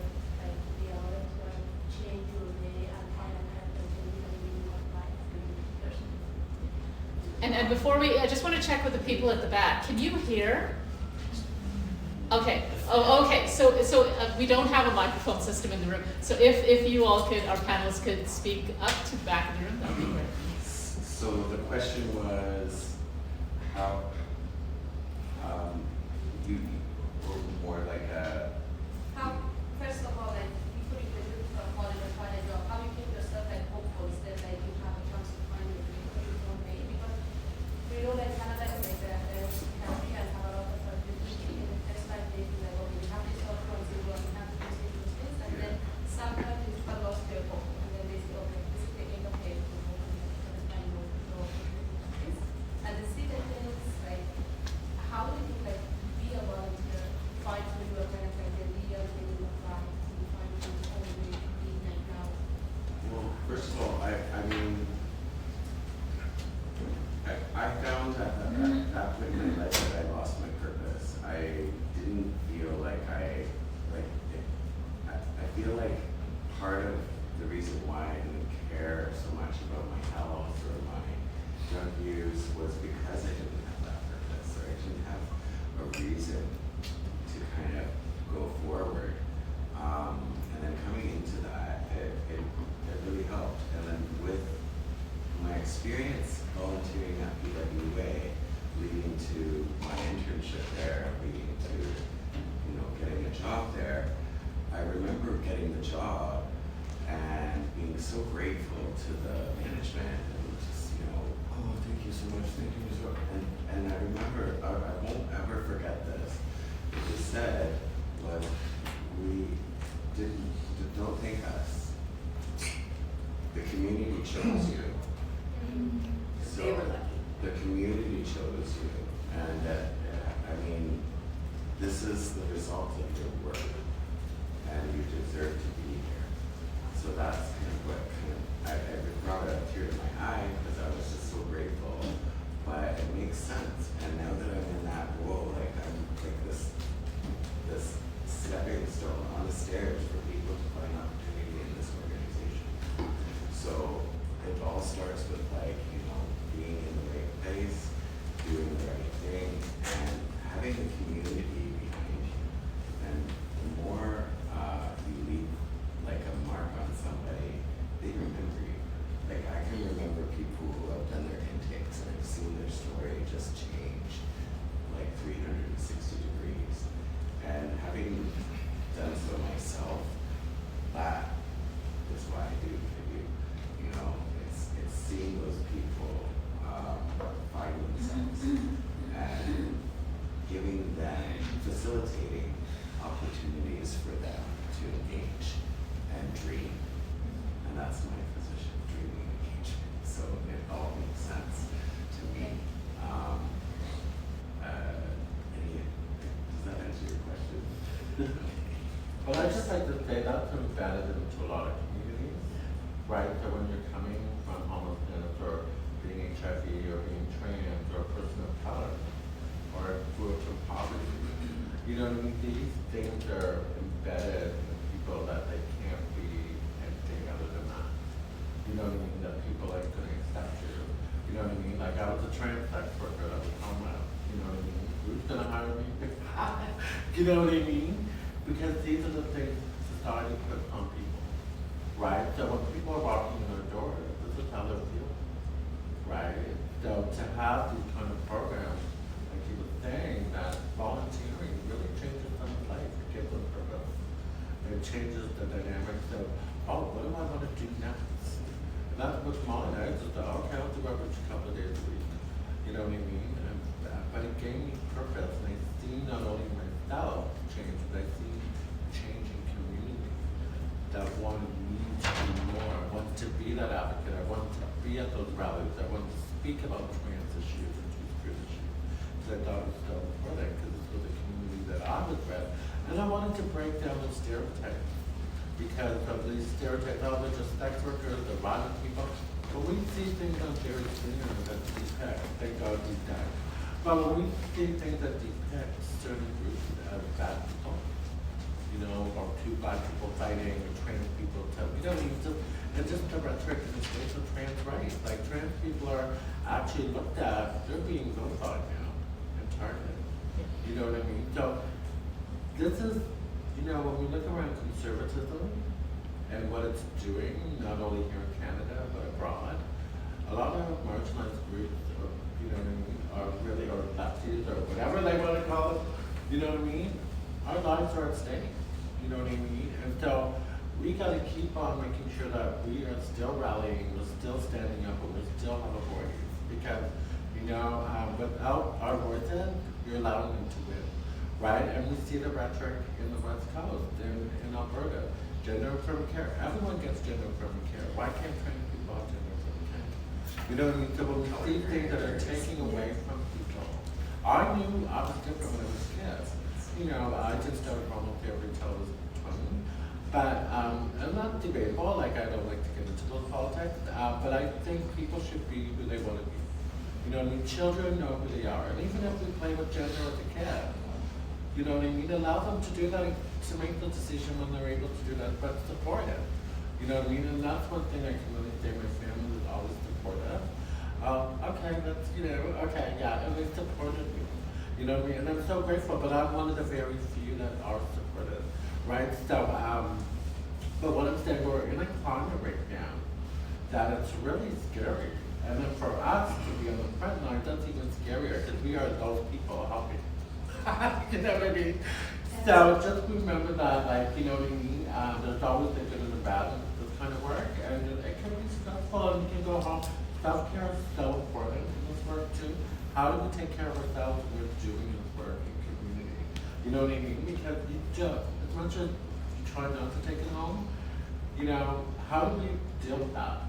be a volunteer, change your day and find a character that you can live your life personally. And before I just want to check with the people at the back. Can you hear? Okay. Oh, okay. So we don't have a microphone system in the room. So if you all could, our panelists could speak up to the back of the room, that would be great. So the question was how you were more like a How, first of all, before you graduate from college and find a job, how you keep yourself hopeful that you have a chance to find it because you don't pay? Because we know that Canada is a country and have a lot of opportunity in the first 5 days, okay, we have this offer on zero and we have to do these things, and then sometimes it's a lost their hope, and then they say, okay, this is taking the pay to go and find no opportunities. And the second thing is how do you be a volunteer, find for your kind of the real thing of life, and find your own way to be right now? well, first of all, I found that point in my life that I lost my purpose. I didn't feel like I feel like part of the reason why I didn't care so much about my health or my drug use was because I didn't have that purpose, or I didn't have a reason to kind of go forward. And then coming into that, it really helped. And then with my experience volunteering at PWA, leading to my internship there, leading to getting a job there, I remember getting the job and being so grateful to the management and just oh, thank you so much, thank you so much. And I remember, I won't ever forget this. What they said was, don't thank us. The community chose you. So They were lucky. the community chose you, and this is the result of your work, and you deserve to be here. So that's kind of what I brought a tear to my eye because I was just so grateful. But it makes sense, and now that I'm in that role, I'm like this stepping stone on the stairs for people to find opportunity in this organization. So it all starts with being in the right place, doing the right thing, and having a community behind you. And the more you leave a mark on somebody, they remember you. I can remember people who have done their intakes and I've seen their story just change 360 degrees. And having done so myself, that is what I do for you. It's seeing those people find themselves and giving them, facilitating opportunities for them to engage and dream. And that's my position, dreaming engagement. So it all makes sense to me. But I just like to say that's embedded into a lot of communities, right? So when you're coming from homelessness or being HIV or being trans or a person of color or grew up from poverty, you know what I mean? These things are embedded in people that they can't be anything other than that. You know what I mean? That people like couldn't accept you. You know what I mean? Like I was a trans sex worker that was homeless. You know what I mean? Who's gonna hire me? You know what I mean? Because these are the things society puts on people, right? So when people are walking in their door, this is how they're feeling, right? So to have these kind of programs, like he was saying, that volunteering really changes someone's life. It gives them purpose. It changes the dynamics of, oh, what do I want to do next? And that's what's mine. I just thought, okay, I'll do outreach a couple of days a week. You know what I mean? And, but it gave me purpose, and I see not only myself change, but I see changing community that wanted me to do more. I wanted to be that advocate. I wanted to be at those rallies. I wanted to speak about trans issues and two-spirit issues. Because I thought it was so important, because this was a community that I was with. And I wanted to break down those stereotypes. Because of these stereotypes, oh, they're just sex workers, they're violent people. But we see things on Jerry Springer that depict, thank God he's dead. But when we see things that depict certain groups as bad people, you know, or two black people fighting, or trans people, you know, it's just a rhetoric in the space of trans rights. Like trans people are actually looked at, they're being vilified now and targeted. You know what I mean? So this is, you know, when we look around conservatism and what it's doing, not only here in Canada, but abroad, a lot of marginalized groups, or, you know what I mean, are really, or lefties, or whatever they want to call it, you know what I mean? Our lives are at stake, you know what I mean? And so we got to keep on making sure that we are still rallying, we're still standing up, and we still have a voice. Because, you know, without our voices, you're allowing them to win. Right? And we see the rhetoric in the West Coast, in Alberta. Gender affirming care. Everyone gets gender affirming care. Why can't trans people have gender affirming care? You know what I mean? So when we see things that are taking away from people, I knew I was different when I was a kid. You know, I just started therapy until I was 20. But I'm not debatable, like I don't like to get into those politics, but I think people should be who they want to be. You know what I mean? Children know who they are. And even if we play with gender as a kid, you know what I mean? Allow them to do that, to make the decision when they're able to do that, but support it. You know what I mean? And that's one thing I can really say my family is always supportive. Okay, that's, you know, okay, yeah, and they supported me. You know what I mean? And I'm so grateful, but I'm one of the very few that are supportive, right? So, but what I'm saying, we're in a climate right now that it's really scary. And then for us to be on the front line, that's even scarier, because we are those people helping. You know what I mean? So just remember that, like, you know what I mean? There's always the good and the bad in this kind of work, and it can be stressful, and you can go home. Self-care is so important in this work too. How do we take care of ourselves when we're doing this work in community? You know what I mean? Because you just, as much as you try not to take it home, you know, how do we deal with that?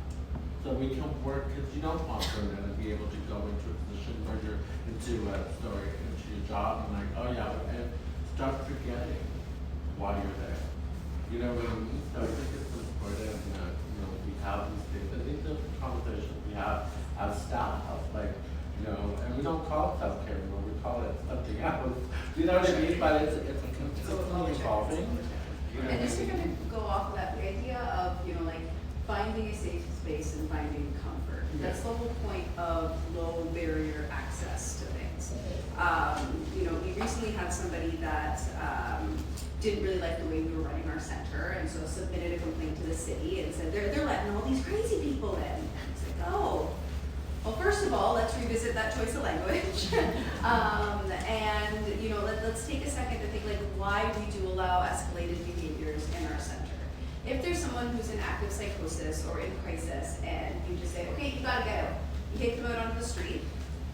So we can work, because you don't want to burn out and be able to go into a position where you're into your job and like, oh yeah, and start forgetting why you're there. You know what I mean? So I think it's important that, you know, we have these things. I think the conversations we have as staff, like, you know, and we don't call it self-care anymore, we call it something else. You know what I mean? But it's constantly evolving. You know And just to what I kind mean? of go off of that, the idea of, you know, like finding a safe space and finding comfort. That's the whole point of low barrier access to things. You know, we recently had somebody that didn't really like the way we were running our center, and so submitted a complaint to the city and said they're letting all these crazy people in. And it's like, oh, well, first of all, let's revisit that choice of language. And, you know, let's take a second to think, like, why we do allow escalated behaviors in our center. If there's someone who's in active psychosis or in crisis, and you just say, okay, you gotta get out. You take them out onto the street,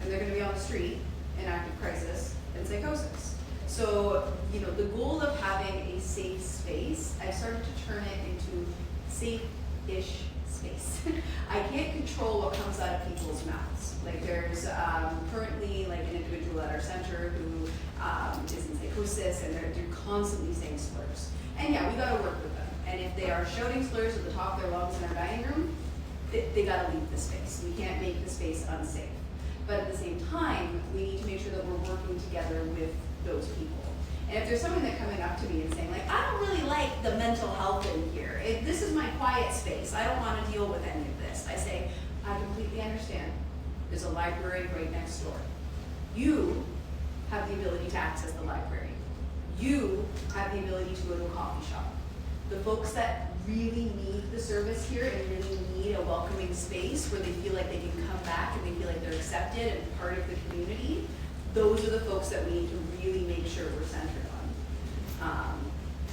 and they're gonna be on the street in active crisis and psychosis. So, you know, the goal of having a safe space, I've started to turn it into safe-ish space. I can't control what comes out of people's mouths. Like there's currently like an individual at our center who is in psychosis psychosis and they're constantly saying slurs. And yeah, we gotta work with them. And if they are shouting slurs at the top of their lungs in our dining room, they gotta leave the space. We can't make the space unsafe. But at the same time, we need to make sure that we're working together with those people. And if there's someone that coming up to me and saying like, I don't really like the mental health in here. This is my quiet space. I don't want to deal with any of this. I say, I completely understand. There's a library right next door. You have the ability to access the library. You have the ability to go to a coffee shop. The folks that really need the service here and really need a welcoming space where they feel like they can come back and they feel like they're accepted and part of the community, those are the folks that we need to really make sure we're centered on.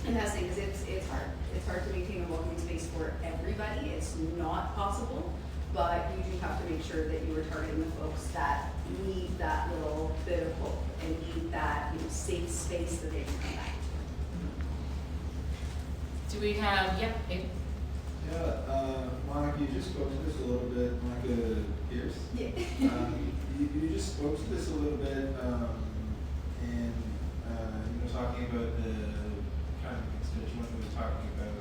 And that's the thing, because it's hard. It's hard to maintain a welcoming space for everybody. It's not possible, but you do have to make sure that you are targeting the folks that need that little bit of hope and need that safe space that they can come back to. Do we have, yeah, Aiden? Yeah, Monica, you just spoke to this a little bit, Monica Pierce. Yeah. You just spoke to this a little bit, and talking about the kind of constituent who was talking about,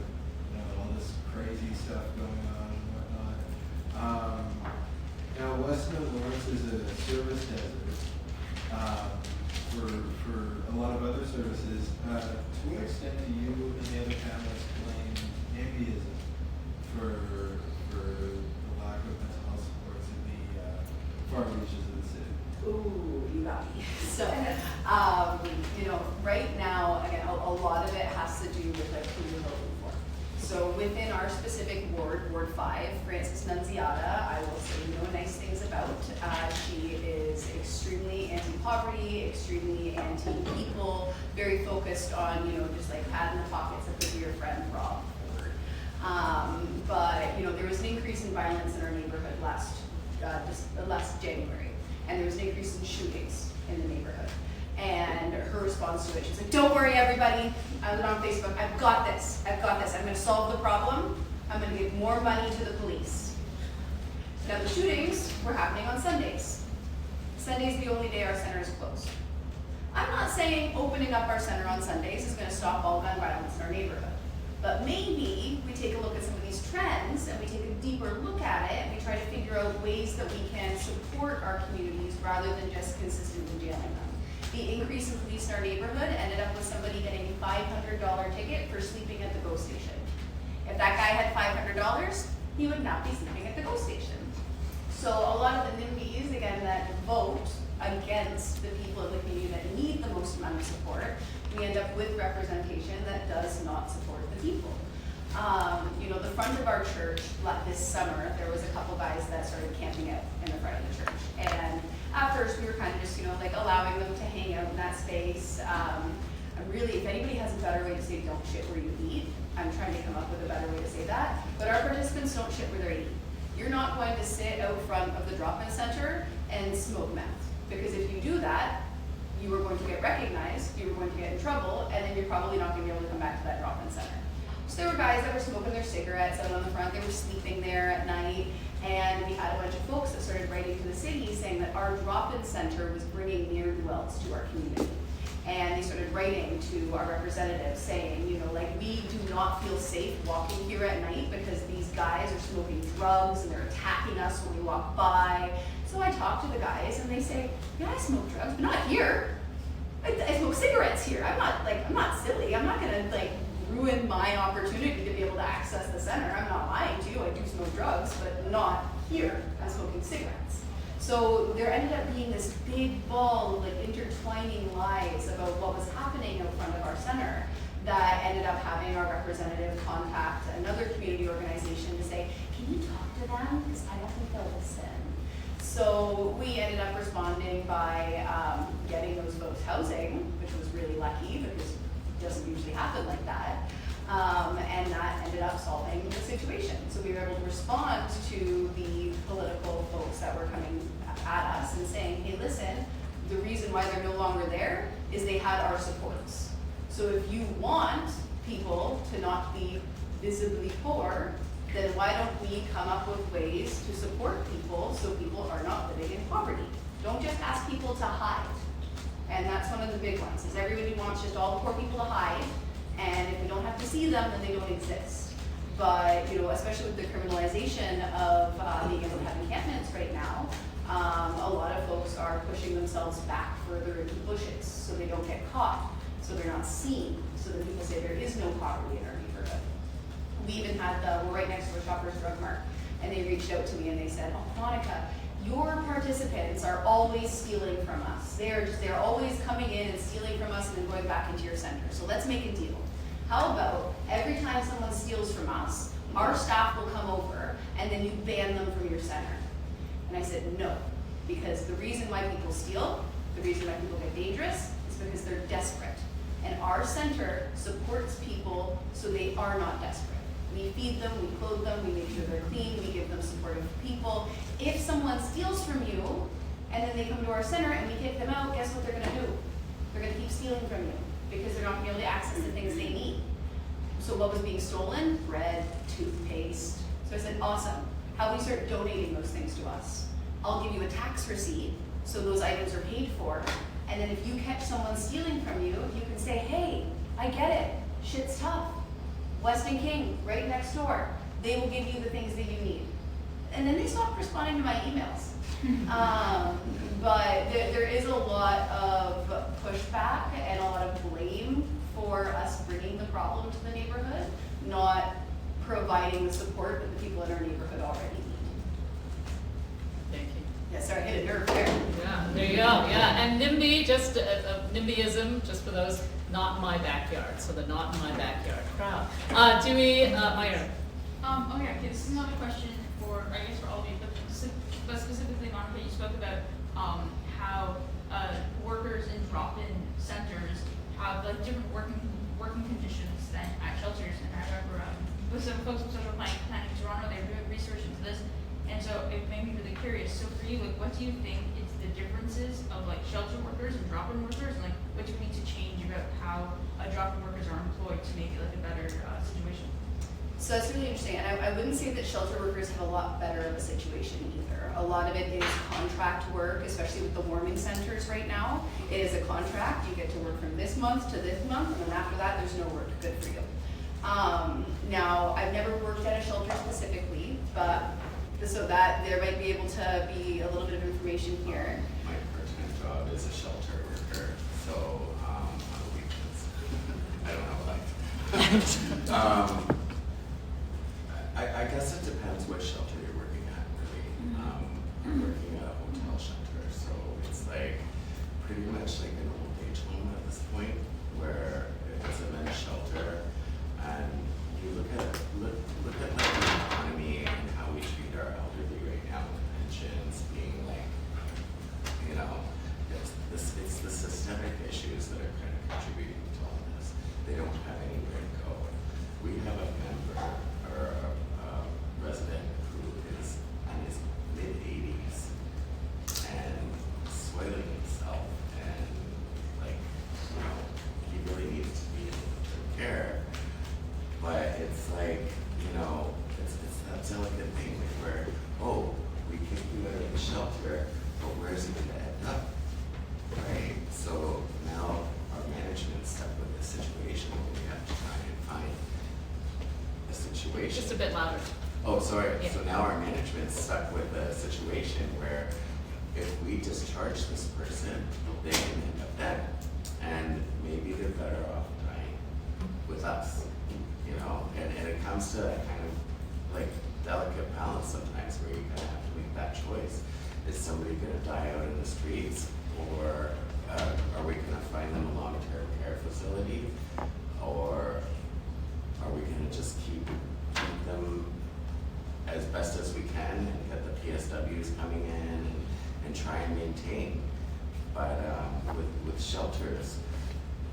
all this crazy stuff going on and whatnot. Now, Weston Lawrence is a service desert for a lot of other services. To what extent do you and the other panelists blame NIMBYism for the lack of mental health supports in the far reaches of the city? Ooh, you got me. So, right now, again, a lot of it has to do with like who you're voting for. So within our specific ward, Ward 5, Frances Nunziata, I will say nice things about. She is extremely anti-poverty, extremely anti-people, very focused on, just like patting the pockets of the dear friend Rob Ford. But there was an increase in violence in our neighborhood last January, and there was an increase in shootings in the neighborhood. And her response to it, she's like, don't worry everybody, I was on Facebook, I've got this, I'm gonna solve the problem, I'm gonna give more money to the police. Now the shootings were happening on Sundays. Sunday's the only day our center is closed. I'm not saying opening up our center on Sundays is gonna stop all gun violence in our neighborhood, but maybe we take a look at some of these trends and we take a deeper look at it and we try to figure out ways that we can support our communities rather than just consistently jailing them. The increase in police in our neighborhood ended up with somebody getting a $500 ticket for sleeping at the GO station. If that guy had $500, he would not be sleeping at the GO station. So a lot of the NIMBYs, again, that vote against the people in the community that need the most amount of support, we end up with representation that does not support the people. The front of our church this summer, there was a couple guys that started camping out in the front of the church. And at first we were kind of just, allowing them to hang out in that space. I'm really, if anybody has a better way to say don't shit where you eat, I'm trying to come up with a better way to say that. But our participants don't shit where they eat. You're not going to sit out front of the drop-in center and smoke meth. Because if you do that, you are going to get recognized, you are going to get in trouble, and then you're probably not going to be able to come back to that drop-in center. So there were guys that were smoking their cigarettes out on the front, they were sleeping there at night, and we had a bunch of folks that started writing to the city saying that our drop-in center was bringing ne'er-do-wells to our community. And they started writing to our representatives saying, we do not feel safe walking here at night because these guys are smoking drugs and they're attacking us when we walk by. So I talked to the guys and they say, yeah, I smoke drugs, but not here. I smoke cigarettes here. I'm not silly. I'm not gonna ruin my opportunity to be able to access the center. I'm not lying to you. I do smoke drugs, but not here. I'm smoking cigarettes. So there ended up being this big ball of intertwining lies about what was happening in front of our center that ended up having our representative contact another community organization to say, can you talk to them? Because I don't think they'll listen. So we ended up responding by getting those folks housing, which was really lucky because it doesn't usually happen like that. And that ended up solving the situation. So we were able to respond to the political folks that were coming at us and saying, hey, listen, the reason why they're no longer there is they had our supports. So if you want people to not be visibly poor, then why don't we come up with ways to support people so people are not living in poverty? Don't just ask people to hide. And that's one of the big ones, is everybody wants just all the poor people to hide, and if we don't have to see them, then they don't exist. But, you know, especially with the criminalization of being able to have encampments right now, a lot of folks are pushing themselves back further into the bushes so they don't get caught, so they're not seen, so that people say there is no poverty in our neighborhood. We even had we're right next to a Shoppers Drug Mart, and they reached out to me and they said, oh, Monica, your participants are always stealing from us. They're always coming in and stealing from us and then going back into your center. So let's make a deal. How about every time someone steals from us, our staff will come over and then you ban them from your center? And I said, no, because the reason why people steal, the reason why people get dangerous is because they're desperate. And our center supports people so they are not desperate. We feed them, we clothe them, we make sure they're clean, we give them supportive people. If someone steals from you and then they come to our center and we kick them out, guess what they're gonna do? They're gonna keep stealing from you because they're not gonna be able to access the things they need. So what was being stolen? Bread, toothpaste. So I said, awesome. How do we start donating those things to us? I'll give you a tax receipt so those items are paid for. And then if you catch someone stealing from you, you can say, hey, I get it, shit's tough. Weston King, right next door. They will give you the things that you need. And then they stopped responding to my emails. But there is a lot of pushback and a lot of blame for us bringing the problem to the neighborhood, not providing the support that the people in our neighborhood already need. Thank you. Yeah, sorry, I hit a nerve there. Yeah, there you go, yeah, and NIMBY, just NIMBYism, just for those not in my backyard, so the not in my backyard crowd. Dewey Meyer. Oh yeah, okay, this is not a question for, I guess for all of you, but specifically, Monica, you spoke about how workers in drop-in centers have like different working conditions than at shelters. And I remember with some folks with social planning in Toronto, they were doing research into this, and so it made me really curious. So for you, like, what do you think is the differences of like shelter workers and drop-in workers, and like what do we need to change about how drop-in workers are employed to make it like a better situation? So that's really interesting, and I wouldn't say that shelter workers have a lot better of a situation either. A lot of it is contract work, especially with the warming centers right now. It is a contract, you get to work from this month to this month, and then after that, there's no work. Good for you. Now, I've never worked at a shelter specifically, but so that there might be able to be a little bit of information here. My part-time job is a shelter worker, so on the weekends, I don't have a life. I guess it depends what shelter you're working at, really. I'm working at a hotel shelter, so it's like pretty much like an old age home at this point, where it's a men's shelter, and you look at like the economy and how we treat our elderly right now with pensions being like, you know, it's the systemic issues that are kind of contributing to all this. They don't have anywhere to go. We have a member or a resident who is in his mid-80s and soiling himself, and like, you know, he really needs to be in care. But it's like, you know, it's that delicate thing where, oh, we kick you out of the shelter, but where's he gonna end up? Right? So now our management's stuck with this situation where we have to try and find a situation. Just a bit louder. Oh, sorry. Yeah. So now our management's stuck with a situation where if we discharge this person, they can end up dead. And maybe they're better off dying with us, you know? And it comes to that kind of like delicate balance sometimes where you kind of have to make that choice. Is somebody gonna die out in the streets, or are we gonna find them a long-term care facility? Or are we gonna just keep them as best as we can and get the PSWs coming in and try and maintain? But with shelters,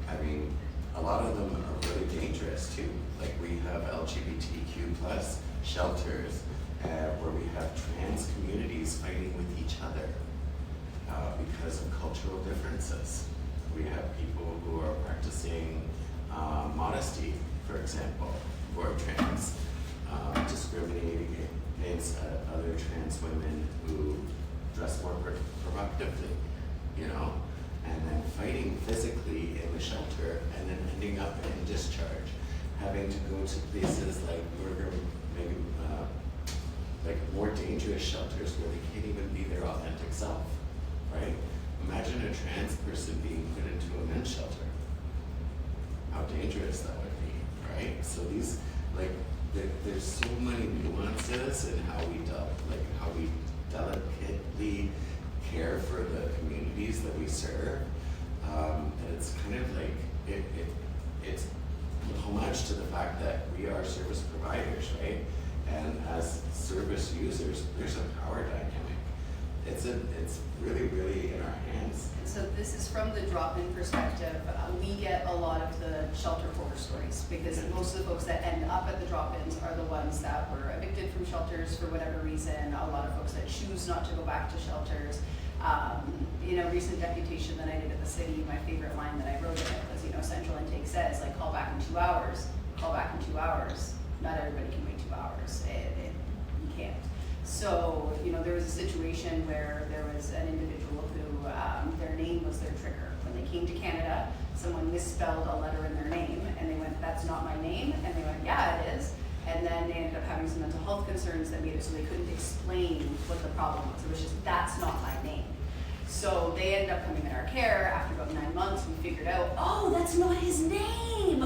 I mean, a lot of them are really dangerous too. Like we have LGBTQ plus shelters where we have trans communities fighting with each other because of cultural differences. We have people who are practicing modesty, for example, who are trans, discriminating against other trans women who dress more provocatively, you know? and then fighting physically in the shelter, and then ending up in discharge, having to go to places like maybe like more dangerous shelters where they can't even be their authentic self, right? Imagine a trans person being put into a men's shelter. How dangerous that would be, right? So these, there's so many nuances in how we delicately care for the communities that we serve. And it's kind of like it's a homage to the fact that we are service providers, right? And as service users, there's a power dynamic. It's really, really in our hands. And so this is from the drop-in perspective. We get a lot of the shelter horror stories because most of the folks that end up at the drop-ins are the ones that were evicted from shelters for whatever reason. A lot of folks that choose not to go back to shelters. Recent deputation that I did at the city, my favorite line that I wrote in it was, central intake says, call back in 2 hours, call back in 2 hours. Not everybody can wait 2 hours. You can't. So, there was a situation where there was an individual who, their name was their trigger. When they came to Canada, someone misspelled a letter in their name, and they went, "That's not my name," and they went, "Yeah, it is." And then they ended up having some mental health concerns that made it so they couldn't explain what the problem was. It was just, "That's not my name." So they ended up coming in our care. After about 9 months, we figured out, oh, that's not his name.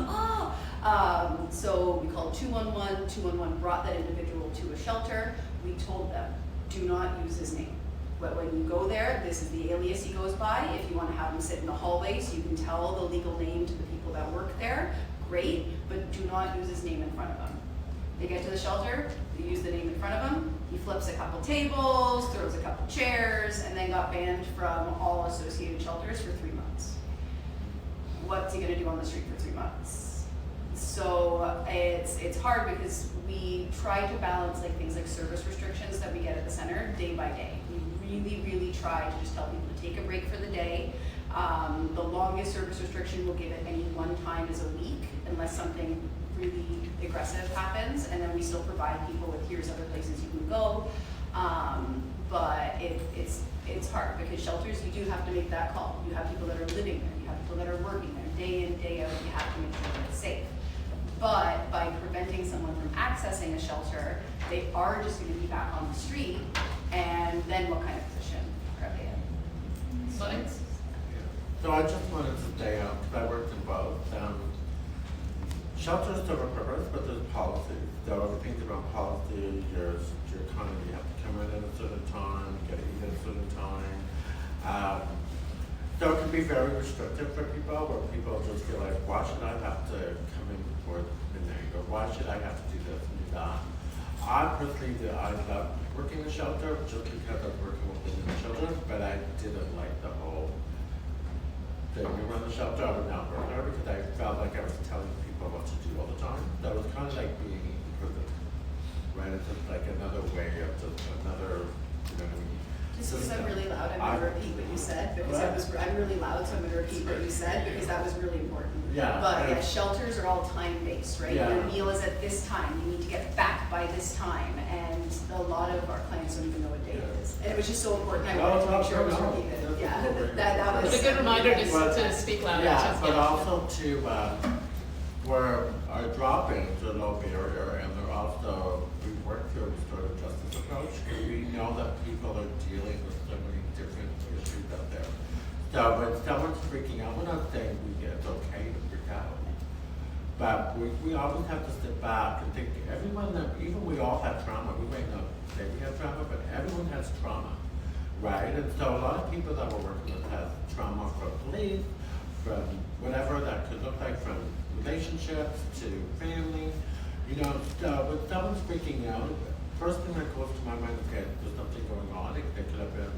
So we called 211. 211 brought that individual to a shelter. We told them, do not use his name. But when you go there, this is the alias he goes by. If you want to have him sit in the hallway so you can tell the legal name to the people that work there, great, but do not use his name in front of him. They get to the shelter, they use the name in front of him, he flips a couple tables, throws a couple chairs, and then got banned from all associated shelters for 3 months. What's he gonna do on the street for 3 months? So it's hard because we try to balance things like service restrictions that we get at the center day by day. We really, really try to just tell people to take a break for the day. The longest service restriction we'll give at any one time is a week, unless something really aggressive happens, and then we still provide people with here's other places you can go. But it's hard because shelters, you do have to make that call. You have people that are living there, you have people that are working there, day in, day out, you have to make sure that it's safe. But by preventing someone from accessing a shelter, they are just going to be back on the street, and then what kind of position are they in? So it's, So I just wanted to say, because I worked in both, shelters serve a purpose, but there's policy. So everything's around policy, your economy, you have to come in at a certain time, get to eat at a certain time. So it can be very restrictive for people, where people just feel like, why should I have to come in before midnight, or why should I have to do this and do that? I personally I love working in a shelter just because I was working with the children, but I didn't like the whole thing around the shelter. I would not work there because I felt like I was telling people what to do all the time. That was kind of like being in prison, right? It's just like another way of just another, you know what I mean? Just because I'm really loud, I'm going to repeat what you said, because I'm really loud, so I'm going to repeat what you said, because that was really important. Yeah. But yeah, shelters are all time-based, right? Yeah. Your meal is at this time, you need to get back by this time, and a lot of our clients don't even know what day it is. And it was just so important, I wanted to make sure it was repeated. Yeah, that was. it's a good reminder to speak louder. Yeah, to- but also to, where our drop-ins are low barrier, and they're also, we work through a restorative justice approach, because we know that people are dealing with so many different issues out there. So when someone's freaking out, we're not saying it's okay to freak out, but we always have to sit back and think, everyone that, even we all have trauma, we may not say we have trauma, but everyone has trauma, right? And so a lot of people that we're working with have trauma from police, from whatever that could look like, from relationships to family. You know, so when someone's freaking out, first thing that goes to my mind is, okay, there's something going on. They could have been,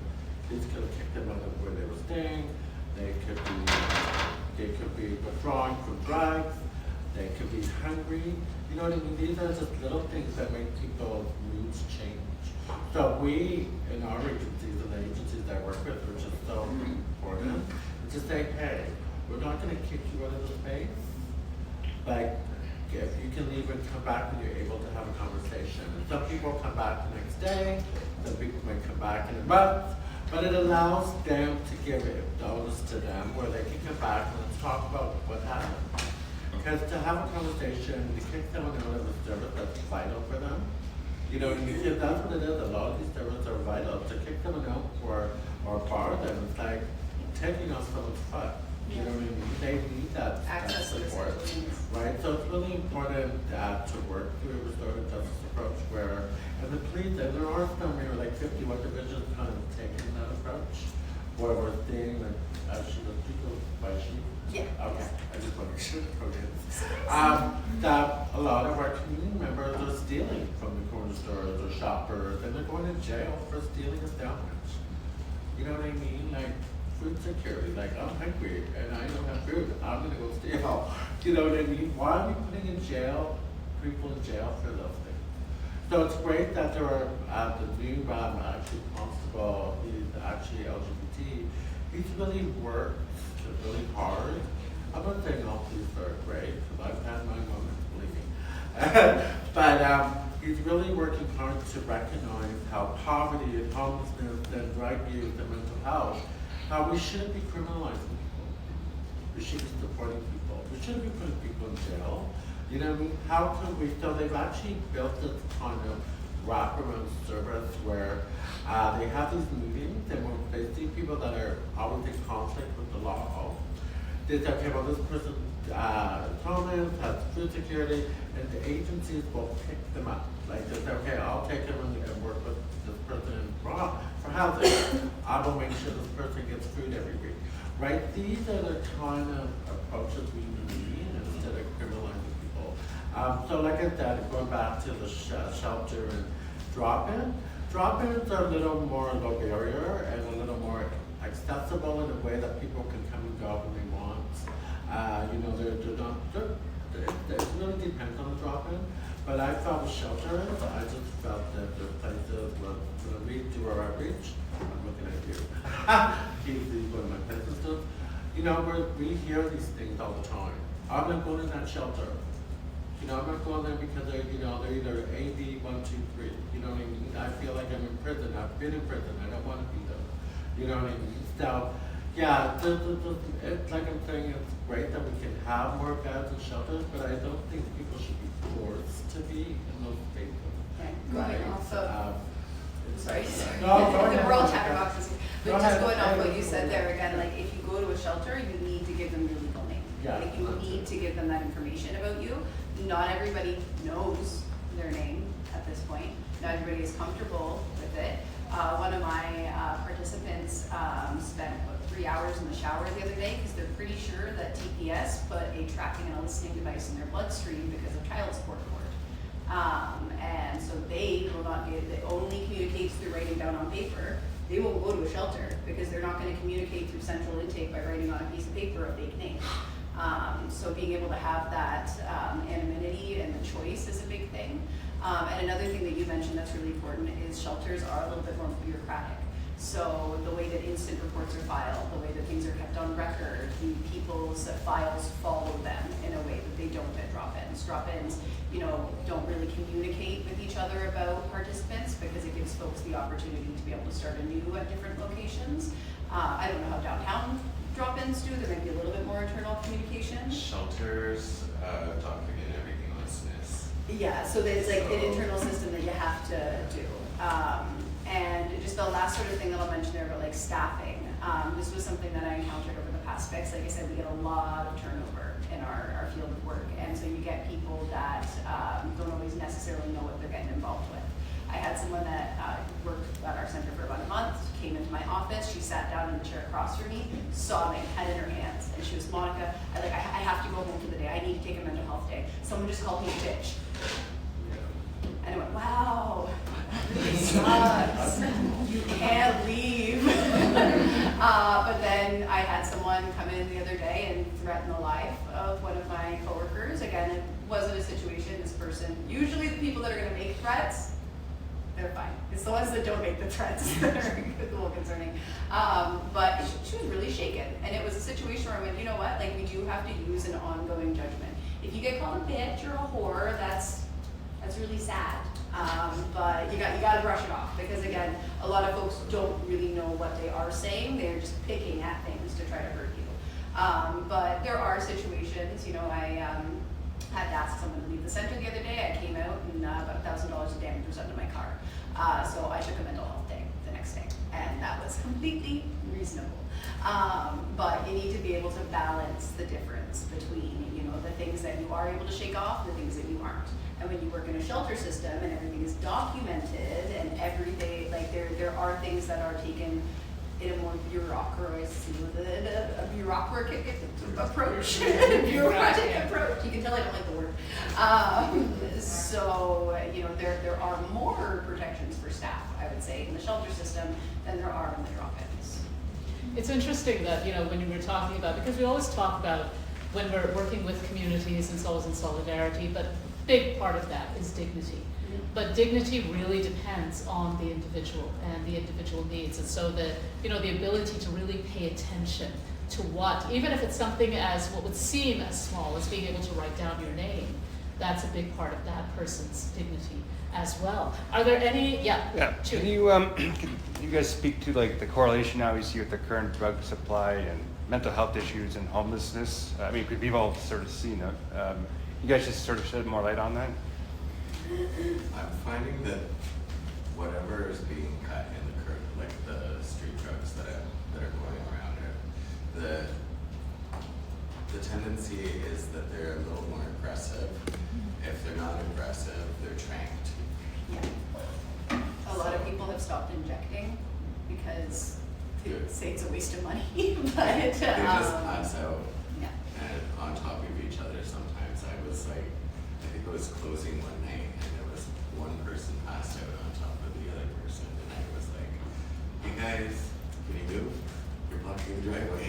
these could have kicked them out of where they were staying. They could be withdrawing from drugs. They could be hungry. You know what I mean? These are just little things that make people's moods change. So we, in our agencies and the agencies that I work with, which is so important, is to say, hey, we're not going to kick you out of the space. Like, if you can leave and come back when you're able to have a conversation. And some people come back the next day, some people may come back in a month, But it allows them to give it notice to them where they can come back and let's talk about what happened. Because to have a conversation, to kick someone out of a service that's vital for them, you know, because that's what it is. A lot of these services are vital. To kick someone out or bar them, it's like taking off someone's foot. You know what I mean? They need that Access to the support, civilians. right? So it's really important to work through a restorative justice approach where, and the police, and there are some, like 51 divisions kind of taking that approach, where we're seeing like, she was people by sheep. Yeah. Okay, I just want to make sure the program is. That a lot of our community members are stealing from the corner stores or shoppers, and they're going to jail for stealing a sandwich. You know what I mean? Like food security, like I'm hungry and I don't have food, I'm gonna go steal. You know what I mean? Why are we putting in jail, people in jail for those things? So it's great that there are the new actually constable, he's actually LGBT, he's really worked really hard. I'm not saying all police are great, because I've had my moments, believe me. But he's really working hard to recognize how poverty and homelessness and drug use and mental health, how we shouldn't be criminalizing people. We should be supporting people. We shouldn't be putting people in jail. You know what I mean? How can we, so they've actually built this kind of wraparound service where they have these meetings and when they see people that are always in conflict with the law, they say, okay, well this person homeless, has food security, and the agencies will pick them up. Like they say, okay, I'll take them and work with this person for housing. I will make sure this person gets food every week. Right? These are the kind of approaches we need instead of criminalizing people. So like I said, going back to the shelter and drop-in, drop-ins are a little more low barrier and a little more accessible in a way that people can come and go when they want. You know, it really depends on the drop-in. But I found with shelters, I just felt that the places when we do our outreach, I'm looking at you. He's one of my places. You know, we hear these things all the time. I'm not going to that shelter. You know, I'm not going there because they're either A, B, 1, 2, 3. You know what I mean? I feel like I'm in prison. I've been in prison. I don't want to be there. You know what I mean? So, yeah, it's like I'm saying, it's great that we can have more beds and shelters, but I don't think people should be forced to be in those spaces. Right. Going off of, sorry. No, go ahead. We're all chatterboxes. Go But just ahead. going off what you said there again, like if you go to a shelter, you need to give them your legal name. Yeah, Like you need to give them that information about you. Not everybody knows their name at this point. Not everybody is comfortable with it. One of my participants spent 3 hours in the shower the other day because they're pretty sure that TPS put a tracking and a listening device in their bloodstream because of child support court. And so they will not get, it only communicates through writing down on paper. They won't go to a shelter because they're not going to communicate through central intake by writing on a piece of paper a fake name. So being able to have that anonymity and the choice is a big thing. And another thing that you mentioned that's really important is shelters are a little bit more bureaucratic. So the way that instant reports are filed, the way that things are kept on record, the people's files follow them in a way that they don't at drop-ins. Drop-ins, you know, don't really communicate with each other about participants because it gives folks the opportunity to be able to start anew at different locations. I don't know how downtown drop-ins do. There might be a little bit more internal communication. Shelters, document everything on SNIS. Yeah, so there's like an internal system that you have to do. And just the last sort of thing that I'll mention there about like staffing. This was something that I encountered over the past weeks. Like I said, we get a lot of turnover in our field of work. And so you get people that don't always necessarily know what they're getting involved with. I had someone that worked at our center for about a month, came into my office, she sat down in the chair across from me, sobbing, head in her hands, and she was, Monica, I have to go home for the day, I need to take a mental health day. Someone just called me a bitch. And I went, wow, that really sucks. You can't leave. But then I had someone come in the other day and threaten the life of one of my coworkers. Again, it wasn't a situation, this person, usually the people that are gonna make threats, they're fine. It's the ones that don't make the threats that are a little concerning. But she was really shaken. And it was a situation where I went, you know what, like we do have to use an ongoing judgment. If you get called a bitch or a whore, that's That's really sad. But you got to brush it off, because again, a lot of folks don't really know what they are saying. They're just picking at things to try to hurt you. But there are situations, you know, I had to ask someone to leave the center the other day. I came out and about $1,000 of damage was done to my car. So I took a mental health day the next day, and that was completely reasonable. But you need to be able to balance the difference between, you know, the things that you are able to shake off, the things that you aren't. And when you work in a shelter system and everything is documented and every day, like there are things that are taken in a more bureaucratic approach. Bureaucratic approach. You can tell I don't like the word. So, you know, there are more protections for staff, I would say, in the shelter system than there are in the drop-ins. It's interesting that, you know, when you were talking about, because we always talk about when we're working with communities, it's always in solidarity, but a big part of that is dignity. But dignity really depends on the individual and the individual needs. And so the, you know, the ability to really pay attention to what, even if it's something as what would seem as small as being able to write down your name, that's a big part of that person's dignity as well. Are there any, Yeah, Sure. can you guys speak to like the correlation now we see with the current drug supply and mental health issues and homelessness? I mean, we've all sort of seen it. You guys just sort of shed more light on that? I'm finding that whatever is being cut in the current, like the street drugs that are going around, the tendency is that they're a little more aggressive. If they're not aggressive, they're tranked. Yeah. A lot of people have stopped injecting because they say it's a waste of money, but They just pass out yeah. and on top of each other. Sometimes I was like, I think it was closing one night and there was one person passed out on top of the other person, and I was like, hey guys, can you move? You're blocking the driveway.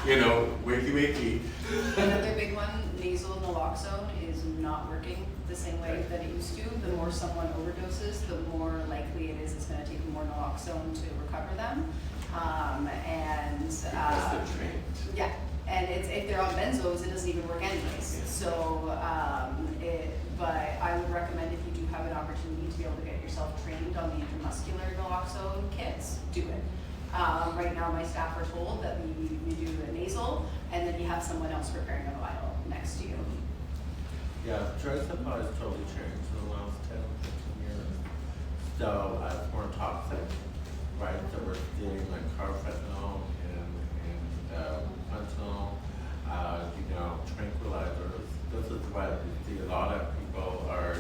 You know, wakey. Another big one, nasal naloxone is not working the same way that it used to. The more someone overdoses, the more likely it is it's going to take more naloxone to recover them. Because they're trained. Yeah, and if they're on benzos, it doesn't even work anyways. Yeah. So, but I would recommend if you do have an opportunity to be able to get yourself trained on the intramuscular naloxone kits, do it. Right now, my staff are told that we do a nasal, and then you have someone else preparing a vial next to you. Yeah, drug supply has totally changed in the last 10, 15 years. So it's more toxic, right? So we're seeing like carfentanil and fentanyl, you know, tranquilizers. This is why we see a lot of people are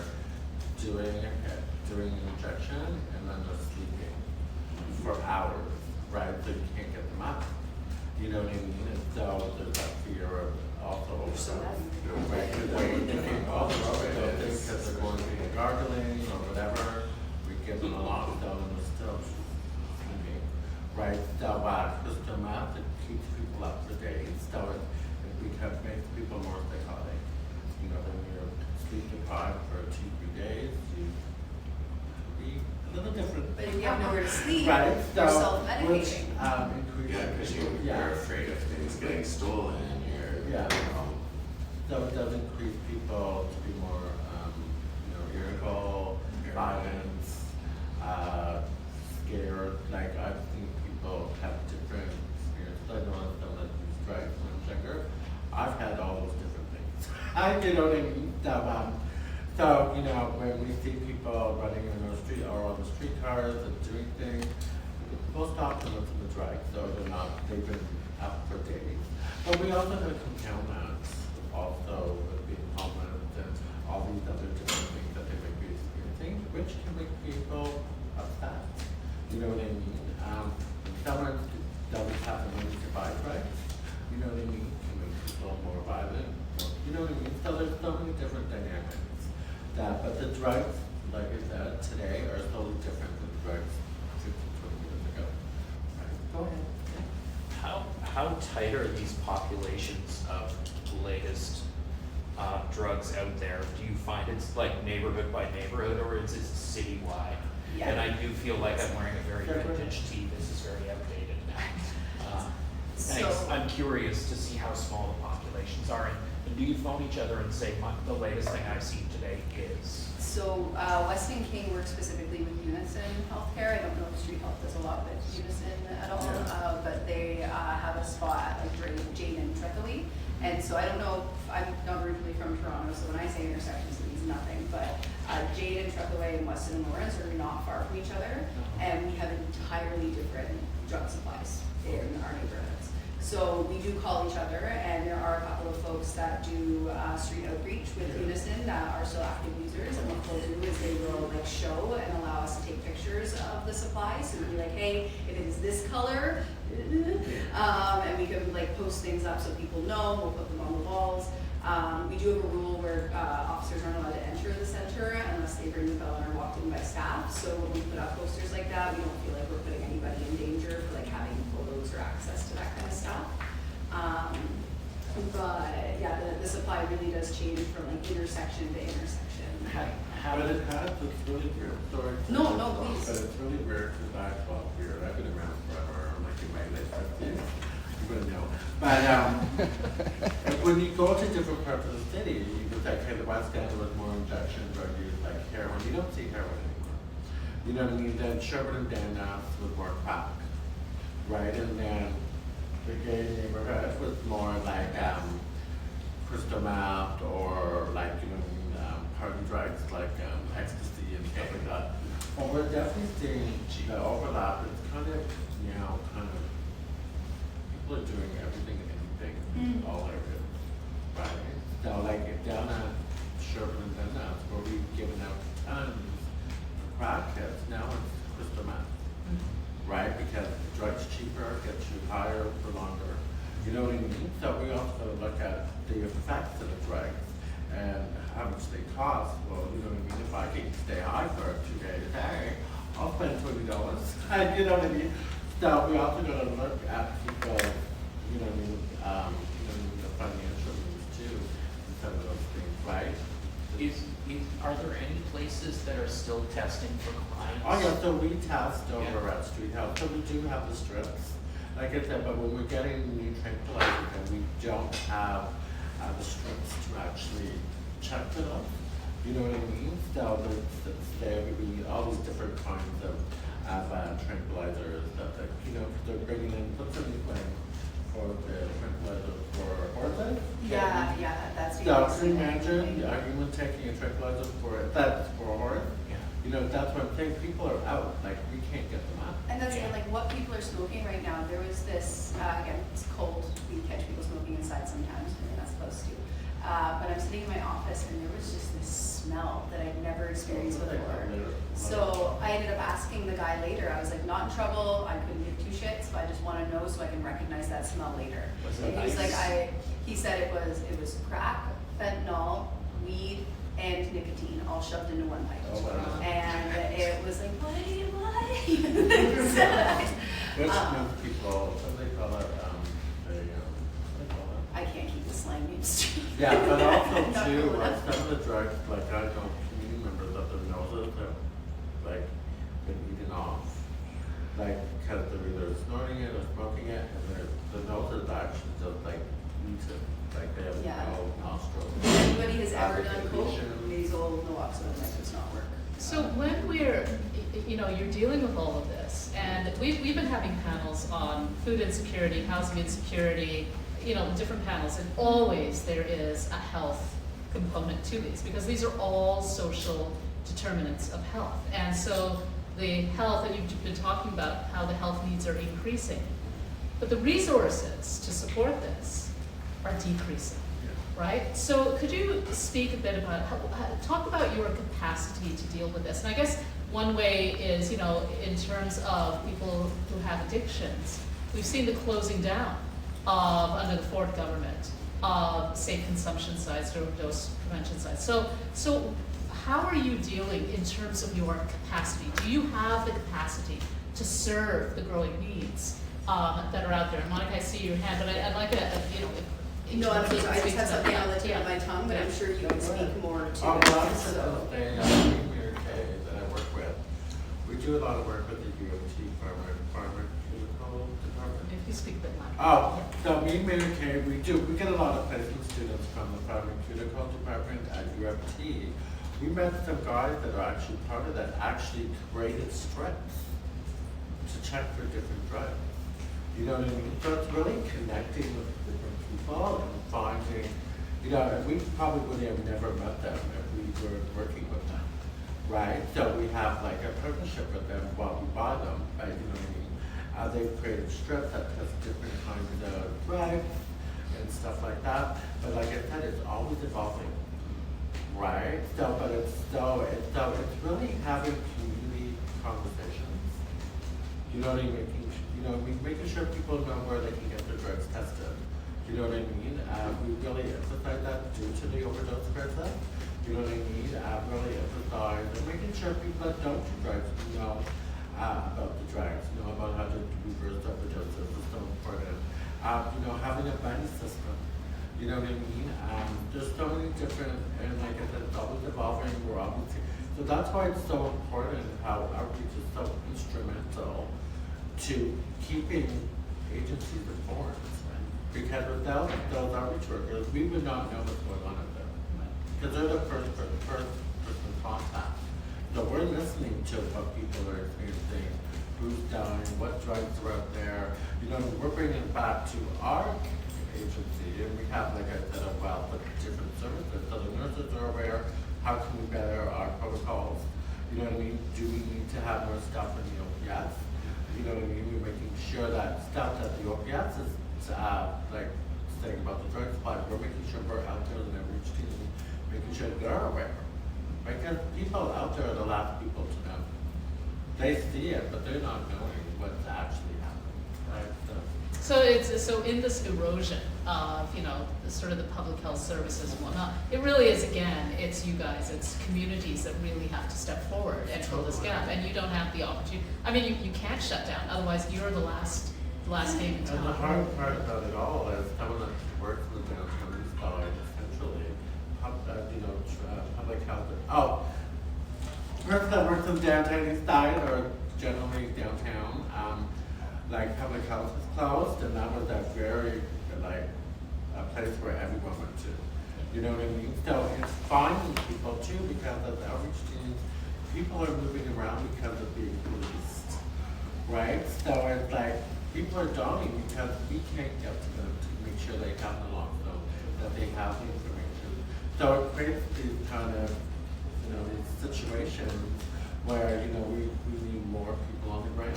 doing an injection and then they're sleeping for hours, right? So you can't get them up. You know what I mean? And so there's that fear of also overdose. Right? Because they're doing all the overdoses because they're going to be gargling or whatever. We give them a lockdown and they're still sleeping, right? So crystal meth, it keeps people up for days. So it makes people more psychotic. You know, when you're sleep deprived for 2-3 days, you be a little different. But if you have nowhere to sleep, Right, you're so, self-medicating. which, Yeah, because you're afraid of things getting stolen and Yeah. you know, So it does increase people to be more, you know, irritable, violent, scared. Like I've seen people have different experiences. I know some that use drugs when I'm younger. I've had all those different things. You know what I mean? So, you know, when we see people running in the street or on the streetcars and doing things, most often it's the drugs, so they've been up for days. But we also have compound also with being homeless and all these other different things that they might be experiencing, which can make people upset. You know what I mean? When someone doesn't have the money to buy drugs, you know what I mean? Can make people more violent. You know what I mean? So there's so many different dynamics. But the drugs, like I said, today are totally different than the drugs 15, 20 years ago. Right? Go ahead. How tight are these populations of latest drugs out there? Do you find it's like neighborhood by neighborhood, or is it citywide? Yeah. And I do feel like I'm wearing a very vintage tee. This is very outdated now. Thanks. So- I'm curious to see how small the populations are, and do you phone each other and say, the latest thing I've seen today is? So, Weston King works specifically with Unison Healthcare. I don't know if Street Health does a lot with Unison at all, but they have a spot at like Jane and Trethewey. And so I don't know, I'm not originally from Toronto, so when I say intersections, it means nothing, but Jade and Trethewey and Weston and Lawrence are not far from each other, and we have entirely different drug supplies in our neighborhoods. So we do call each other, and there are a couple of folks that do street outreach with Unison that are still active users, and what they'll do is they will like show and allow us to take pictures of the supply, so we'll be like, hey, if it is this color, and we can like post things up so people know, we'll put them on the walls. We do have a rule where officers aren't allowed to enter the center unless they ring the bell and are walked in by staff. So when we put up posters like that, we don't feel like we're putting anybody in danger for like having photos or access to that kind of stuff. But yeah, the supply really does change from like intersection to intersection. But it has this really weird story. No, please. But it's really weird because weird. I've been around forever. I'm like in my late 50s. You wouldn't know. But when you go to different parts of the city, you go like, hey, the West End was more injection drug use, like heroin. You don't see heroin anymore. You know what I mean? Then Sherwood and Danvers was more crack, right? And then the gay neighborhood was more like crystal meth or like, you know, party drugs like ecstasy and stuff like that. Well, we're definitely seeing the overlap. It's kind of, people are doing everything and anything, all areas, right? So like down at Sherwood and Dundas, where we've given out tons for crack kits, now it's crystal meth, right? Because the drug's cheaper, gets you higher for longer. You know what I mean? So we also look at the effects of the drugs and how much they cost. Well, you know what I mean? If I can stay high for 2 days, hey, I'll spend $20. And you know what I mean? So we also got to look at people, you know what I mean? The financial needs too, and some of those things, right? Are there any places that are still testing for clients? Oh yeah, so we test over at Street Health, so we do have the strips. Like I said, but when we're getting new tranquilizers, and we don't have the strips to actually check it up. You know what I mean? So there would be all these different kinds of tranquilizers that they're bringing in. What's the new thing for the tranquilizer for horses? Yeah, that's the So can you imagine a human taking a tranquilizer for a horse? Yeah. You know, that's what I'm saying. People are out. Like we can't get them out. And that's like what people are smoking right now. There was this, again, it's cold. We catch people smoking inside sometimes, and we're not supposed to. But I'm sitting in my office, and there was just this smell that I'd never experienced before. So I ended up asking the guy later. I was like, not in trouble. I couldn't give two shits, but I just want to know so I can recognize that smell later. Was it And he was ice? like, he said it was crack, fentanyl, weed, and nicotine all shoved into one pipe. Oh, wow. And it was like, what? Which most people, what do they call it? What do they call it? I can't keep the slang names straight. Yeah, but also Not too, cool like enough. some of the drugs, like I know community members that their noses have like been eaten off. Like, because they're either snorting it or smoking it, and the nose is actually just like eaten. Like they have Yeah. no nostrils. If anybody has ever done coke, Application. nasal naloxone, like does not work. So when we're, you're dealing with all of this, and we've been having panels on food insecurity, housing insecurity, different panels, and always there is a health component to these, because these are all social determinants of health. And so the health, and you've been talking about how the health needs are increasing, but the resources to support this are decreasing. Right? So could you speak a bit about, talk about your capacity to deal with this? And I guess one way is, in terms of people who have addictions, we've seen the closing down under the Ford government of safe consumption sites or overdose prevention sites. So how are you dealing in terms of your capacity? Do you have the capacity to serve the growing needs that are out there? And Monica, I see your hand, but I'd like No, I'm so sorry. I just have something on the tip Yeah. of my tongue, but I'm sure you can speak more to Oh, it. well, I'm So, Mary Kay that I work with. We do a lot of work with the UMT pharmaceutical department. you speak a bit louder? Oh, so me and Mary Kay, we get a lot of placement students from the pharmaceutical department at UFT. We met some guys that are actually part of that, actually created strips to check for different drugs. You know what I mean? So it's really connecting with different people and finding, you know, and we probably would have never met them if we were working with them, right? So we have like a partnership with them while we buy them, right? You know what I mean? They've created strips that test different kinds of drugs and stuff like that. But like I said, it's always evolving, right? So, but it's really having community conversations. You know what I mean? Making sure people know where they can get their drugs tested. You know what I mean? We really emphasize that due to the overdose crisis. You know what I mean? Really emphasize and making sure people that don't do drugs know about the drugs, know about how to reverse overdoses is so important. Having a buddy system. You know what I mean? There's so many different, and like I said, it's always evolving. We're always, so that's why it's so important how outreach is so instrumental to keeping agencies informed. Because without those outreach workers, we would not know what's going on out there. Because they're the first person contact. So we're listening to what people are experiencing, who's dying, what drugs are out there. You know, we're bringing it back to our agency, and we have, like I said, a wealth of different services. So the nurses are aware, how can we better our protocols? You know what I mean? Do we need to have more stuff in the opiates? You know what I mean? We're making sure that stuff that the opiates is, like saying about the drug supply, we're making sure we're out there in every team, making sure they're aware. Because people out there are the last people to know. They see it, but they're not knowing what's actually happening, right? So in this erosion of, the sort of the public health services and whatnot, it really is, again, it's you guys, it's communities that really have to step forward and fill this gap, and you don't have the opportunity. I mean, you can't shut down, otherwise you're the last game in town. And the hard part about it all is someone that works in the downtown east side, essentially, public health. Person that works in downtown east side or generally downtown, like public health is closed, and that was a very, a place where everyone went to. You know what I mean? So it's finding people too, because of the outreach teams, people are moving around because of being policed, right? So it's like, people are dying because we can't get to them to make sure they have the lockdown, that they have the information. So it creates these kind of, these situations where, we need more people on the ground.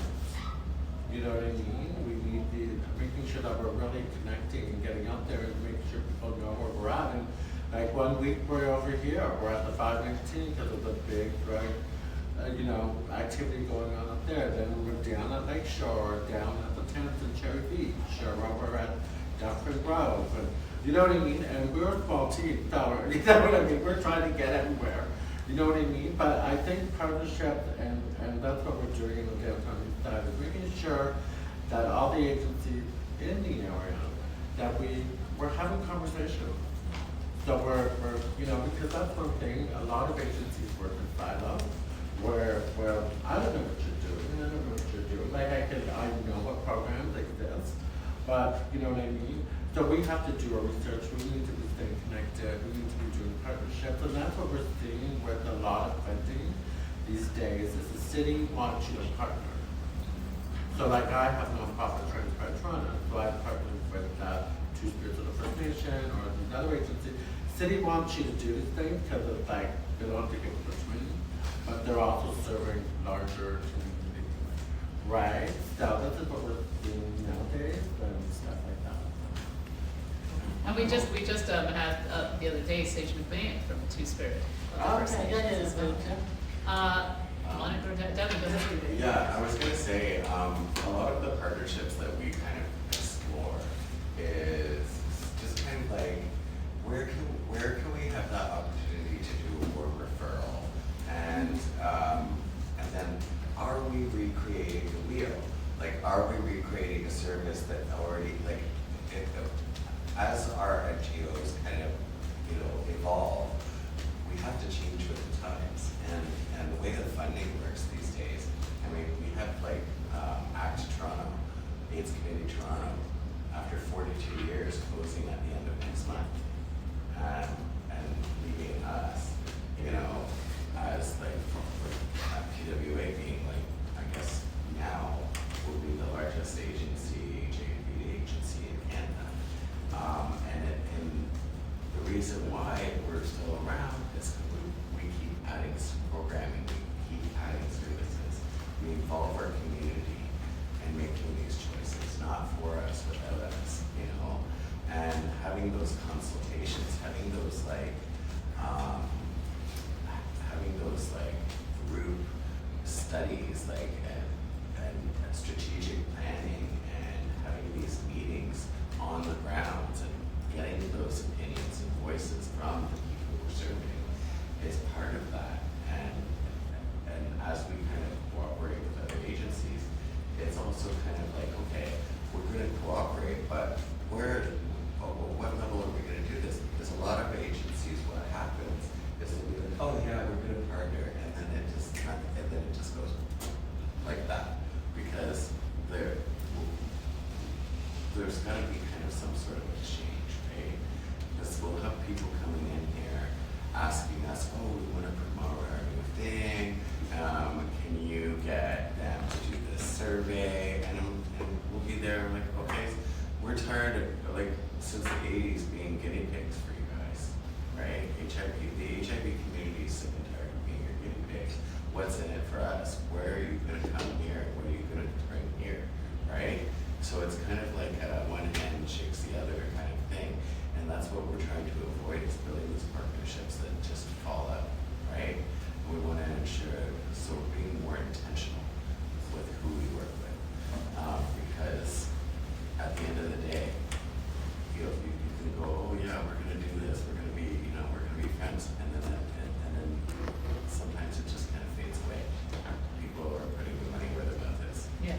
You know what I mean? We need making sure that we're really connecting and getting out there and making sure people know where we're at. And like 1 week we're over here, we're at the 519 because of the big drug, activity going on up there. Then we're down at Lakeshore, down at the tents in Cherry Beach, or we're at Dufferin Grove. And you know what I mean? And we're a small team, so you know what I mean? We're trying to get everywhere. You know what I mean? But I think partnership, and that's what we're doing in the downtown east side, is making sure that all the agencies in the area, that we're having conversations. So we're because that's one thing, a lot of agencies work in silos, where I don't know what you're doing, I don't know what you're doing. Like I know what programs exist, but you know what I mean? So we have to do our research, we need to be staying connected, we need to be doing partnerships, and that's what we're seeing with a lot of funding these days, is the city wants you to partner. So like I have nonprofit Transparent Toronto, so I've partnered with Two Spirits of the First Nation or these other agencies. City wants you to do these things because it's like, they don't think it's between, but they're also serving larger communities, right? So this is what we're doing nowadays and stuff like that. And we just had the other day Sage McMahon from Two Spirit. Monica or Devin, go ahead. Yeah, I was gonna say, a lot of the partnerships that we kind of explore is just kind of like, where can we have that opportunity to do a word referral? And then are we recreating the wheel? Like, are we recreating a service that already, like, as our NGOs kind of, evolve, we have to change with the times. And the way that funding works these days, I mean, we have like ACT Toronto, AIDS Committee Toronto, 2 years, closing at the end of next month. And leaving us, you know, as like, PWA being like, I guess now will be the largest agency, HAB agency in Canada. And the reason why we're still around is we keep adding programming, we keep adding services, we involve our community in making these choices, not for us, without us, you know? And having those consultations, having those group studies, and strategic planning, and having these meetings on the ground and getting those opinions and voices from the people we're serving is part of that. And as we kind of cooperate with other agencies, it's also kind of like, okay, we're going to cooperate, but what level are we going to do this? Because a lot of agencies, what happens is they'll be like, oh yeah, we're going to partner, and then it just goes like that, because there's got to be kind of some sort of exchange, right? Because we'll have people coming in here asking us, oh, we want to promote our new thing. Can you get them to do this survey? And we'll be there, I'm like, okay, we're tired of, like, since the 80s being guinea pigs for you guys, right? The HIV community is sick and tired of being your guinea pigs. What's in it for us? Where are you going to come here? What are you going to bring here, right? So it's kind of like one hand shakes the other kind of thing. And that's what we're trying to avoid, is building these partnerships that just fall out, right? We want to ensure, so we're being more intentional with who we work with. Because at the end of the day, you can go, oh yeah, we're going to do this, we're going to be, we're going to be friends, and then sometimes it just kind of fades away. People are putting the money where their mouth is. Yeah.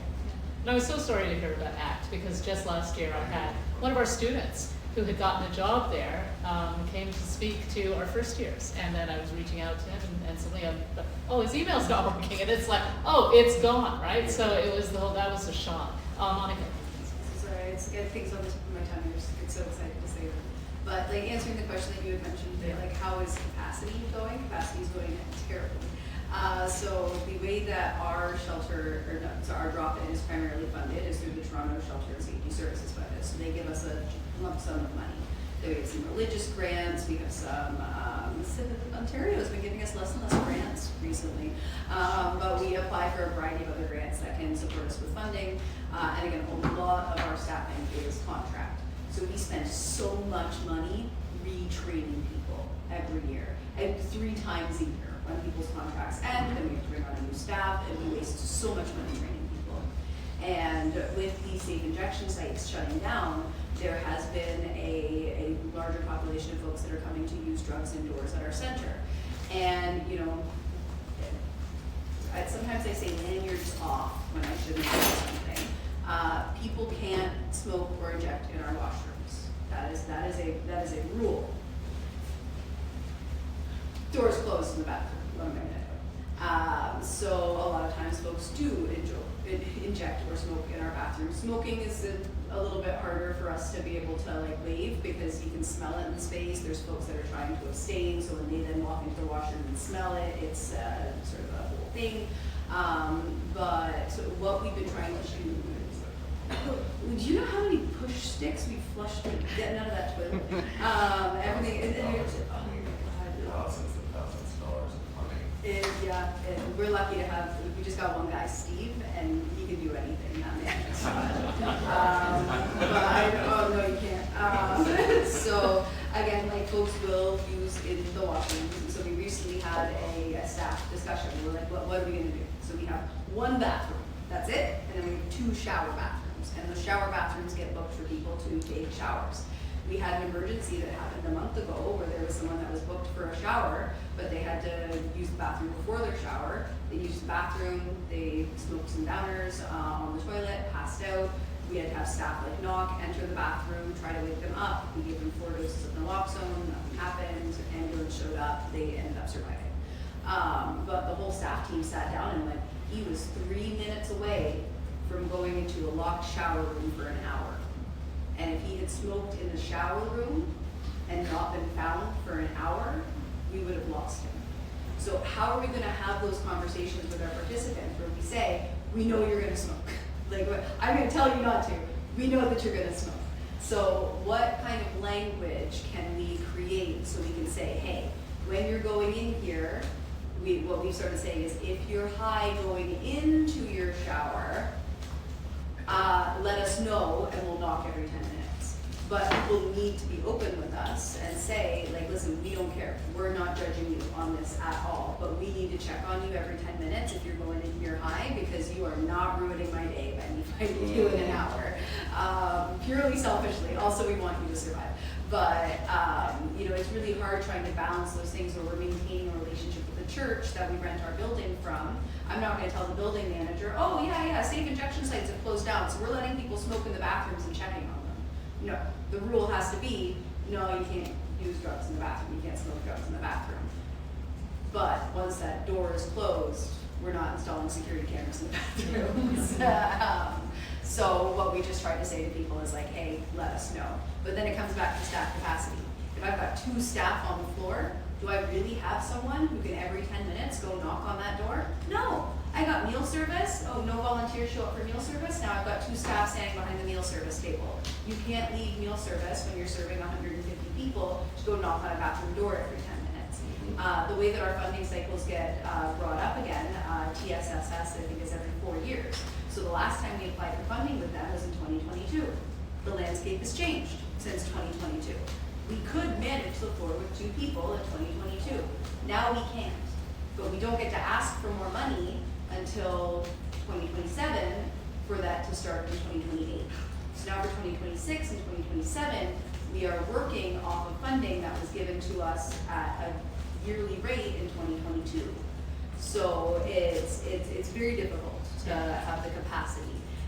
And I was so sorry to hear about ACT, because just last year I had one of our students who had gotten a job there, came to speak to our first years, and then I was reaching out to him, and suddenly his email's not working, and it's like, oh, it's gone, right? So it was that was a shock. Monica. Sorry, it's getting things on the tip of my tongue. I just get so excited to say them. But like answering the question that you had mentioned, like how is capacity going? Capacity is going terribly. So the way that our shelter, our drop-in is primarily funded is through the Toronto Shelter and Safety Services Budget. So they give us a lump sum of money. We have some religious grants. We have some. Ontario has been giving us less and less grants recently, but we apply for a variety of other grants that can support us with funding. And again, a lot of our staffing is contract. So we spend so much money retraining people every year, and 3 times a year when people's contracts end, and we have to bring on a new staff, and we waste so much money training people. And with the safe injection sites shutting down, there has been a larger population of folks that are coming to use drugs indoors at our center. And, sometimes I say lanyards off when I shouldn't say something. People can't smoke or inject in our washrooms. That is a rule. Doors closed in the bathroom. What am I gonna do? So a lot of times folks do inject or smoke in our bathrooms. Smoking is a little bit harder for us to be able to waive, because you can smell it in the space. There's folks that are trying to abstain, so when they then walk into the washroom and smell it, it's sort of a whole thing. But what we've been trying to do. Do you know how many push sticks we flushed getting out of that toilet? Everything. And Thousands and thousands of dollars in plumbing. and we're lucky to have. We just got one guy, Steve, and he can do anything. That man. Oh no, you can't. So again, folks will use in the washroom. So we recently had a staff discussion. We're like, what are we going to do? So we have one bathroom. That's it, and then we have 2 shower bathrooms, and the shower bathrooms get booked for people to take showers. We had an emergency that happened a month ago where there was someone that was booked for a shower, but they had to use the bathroom before their shower. They used the bathroom, they smoked some downers on the toilet, passed out. We had to have staff knock, enter the bathroom, try to wake them up. We gave them 4 doses of naloxone, nothing happened, ambulance showed up, they ended up surviving. But the whole staff team sat down and went, he was 3 minutes away from going into a locked shower room for an hour. And if he had smoked in the shower room and not been found for an hour, we would have lost him. So how are we gonna have those conversations with our participants where we say, we know you're gonna smoke. Like, I'm gonna tell you not to. We know that you're gonna smoke. So what kind of language can we create so we can say, hey, when you're going in here, what we sort of say is, if you're high going into your shower, let us know and we'll knock every 10 minutes. But people need to be open with us and say, like, listen, we don't care. We're not judging you on this at all, but we need to check on you every 10 minutes if you're going in here high, because you are not ruining my day by me finding you in an hour. Purely selfishly, also we want you to survive. But, you know, it's really hard trying to balance those things where we're maintaining a relationship with the church that we rent our building from. I'm not gonna tell the building manager, oh yeah, safe injection sites have closed down, so we're letting people smoke in the bathrooms and checking on them. No, the rule has to be, no, you can't use drugs in the bathroom, you can't smoke drugs in the bathroom. But once that door is closed, we're not installing security cameras in the bathrooms. So what we just try to say to people is like, hey, let us know. But then it comes back to staff capacity. If I've got 2 staff on the floor, do I really have someone who can every 10 minutes go knock on that door? No. I got meal service. Oh, no volunteers show up for meal service. Now I've got 2 staff standing behind the meal service table. You can't leave meal service when you're serving 150 people to go knock on a bathroom door every 10 minutes. The way that our funding cycles get brought up again, TSSS, I think, is every 4 years. So the last time we applied for funding with them was in 2022. The landscape has changed since 2022. We could manage the floor with 2 people in 2022. Now we can't. But we don't get to ask for more money until 2027 for that to start in 2028. So now for 2026 and 2027, we are working off of funding that was given to us at a yearly rate in 2022. So it's very difficult to have the capacity.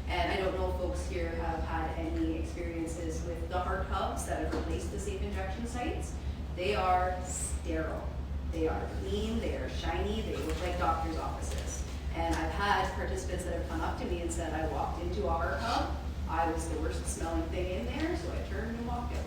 And I don't know if folks here have had any experiences with the heart hubs that have replaced the safe injection sites. They are sterile. They are clean, they are shiny, they look like doctor's offices. And I've had participants that have come up to me and said, I walked into a heart hub, I was the worst smelling thing in there, so I turned and walked out.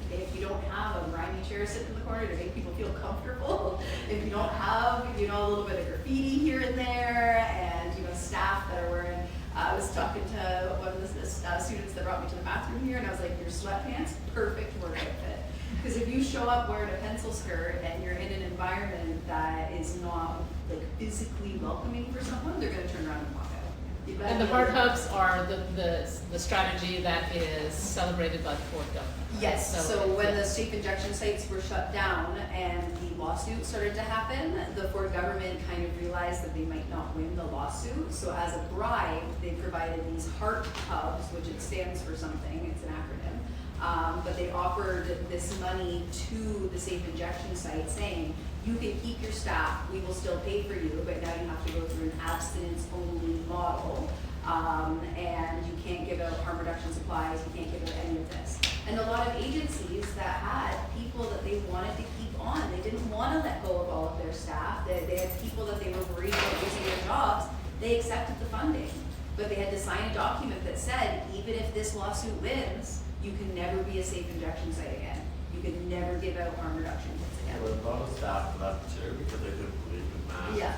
Okay, if you don't have a grimy chair sitting in the corner to make people feel comfortable, if you don't have, you know, a little bit of graffiti here and there, and, you know, staff that are wearing, I was talking to one of the students that brought me to the bathroom here, and I was like, your sweatpants, perfect work outfit. Because if you show up wearing a pencil skirt and you're in an environment that is not like physically welcoming for someone, they're going to turn around and walk out. And the heart hubs are the strategy that is celebrated by the Ford government. Right? Yes, so when the safe injection sites were shut down and the lawsuit started to happen, the Ford government kind of realized that they might not win the lawsuit. So as a bribe, they provided these heart hubs, which it stands for something, it's an acronym. But they offered this money to the safe injection site saying, you can keep your staff, we will still pay for you, but now you have to go through an abstinence-only model, and you can't give out harm reduction supplies, you can't give out any of this. And a lot of agencies that had people that they wanted to keep on, they didn't want to let go of all of their staff, they had people that they were worried about losing their jobs, they accepted the funding. But they had to sign a document that said, even if this lawsuit wins, you can never be a safe injection site again. You can never give out harm reduction kits again. There were a lot of staff left too because they didn't believe in that Yeah.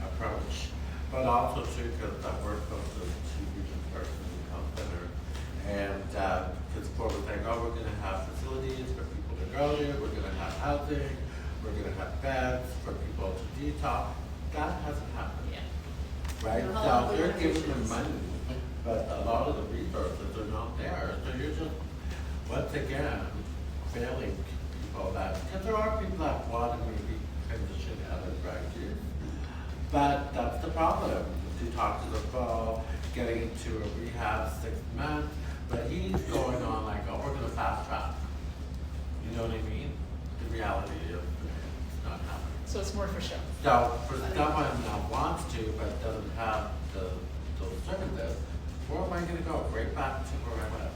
approach. But also too because I worked with the chief region person in the health center, and because before we think, oh, we're going to have facilities for people to go to, we're going to have housing, we're going to have beds for people to detox. That hasn't happened. Yeah. Right? No, So they're no, giving them no. money, but a lot of the resources are not there. So you're just, once again, failing people that, because there are people that want to maybe transition out of drug use, but that's the problem. Detoxes are full, getting into a rehab 6 months, but he's going on like, oh, we're going to fast track. You know what I mean? The reality is it's not happening. So it's more for show. So for someone that wants to but doesn't have those services, where am I going to go? Right back to where I was,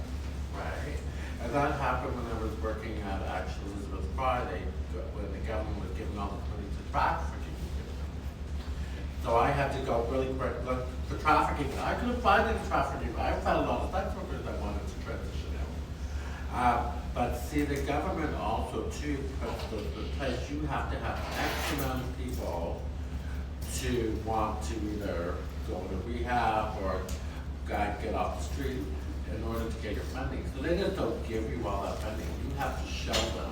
right? And that happened when I was working at actually Elizabeth Friday, when the government was giving all the money to trafficking. So I had to go really quick look for trafficking. I couldn't find any trafficking. I found a lot of sex workers that wanted to transition out. But see, the government also too puts the place, you have to have X amount of people to want to either go to rehab or get off the street in order to get your funding. So they just don't give you all that funding, you have to show them.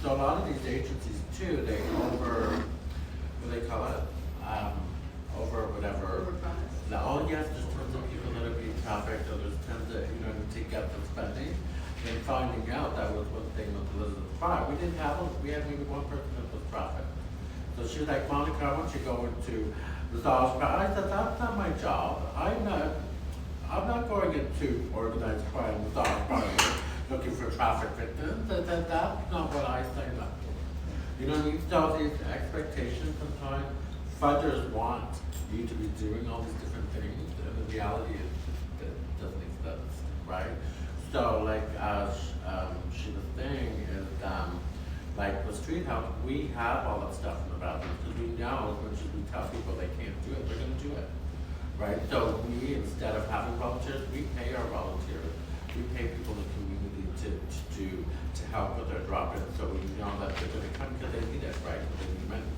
So a lot of these agencies too, they what do they call it? Over whatever. Overpromise. Oh yes, there's tons of people that are being trafficked, or there's tons of, to get this funding. And finding out that was one thing with Elizabeth Fry. We had maybe one person that was trafficked. So she was like, Monica, I want you to go into resolve crime. I said, that's not my job. I'm not going into organized crime, resolve crime, looking for traffic victims. I said, that's not what I signed up for. You know what I mean? So these expectations sometimes, funders want you to be doing all these different things, and the reality is that doesn't exist, right? So like she was saying is like with street health, we have all that stuff in the bathrooms because we know as much as we tell people they can't do it, they're going to do it, right? So we, instead of having volunteers, we pay our volunteers. We pay people in the community to help with their drop-ins, so we know that they're going to come because they need it, right? They need money,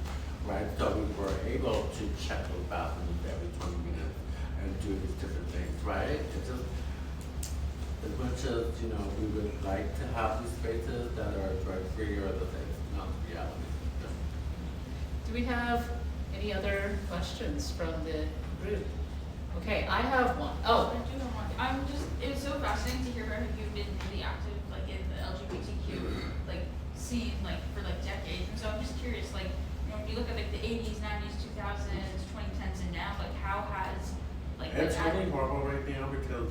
right? So we were able to check those bathrooms every 20 minutes and do these different things, right? It's just, as much as, we would like to have these spaces that are drug-free or the things, not the reality. Do we have any other questions from the group? Okay, I have one. Oh, I do have one. It was so fascinating to hear how you've been really active, like in the LGBTQ, like scene, like for like decades. And so I'm just curious, like, when you look at like the 80s, 90s, 2000s, 2010s, and now, like how has, like, It's really horrible right now because,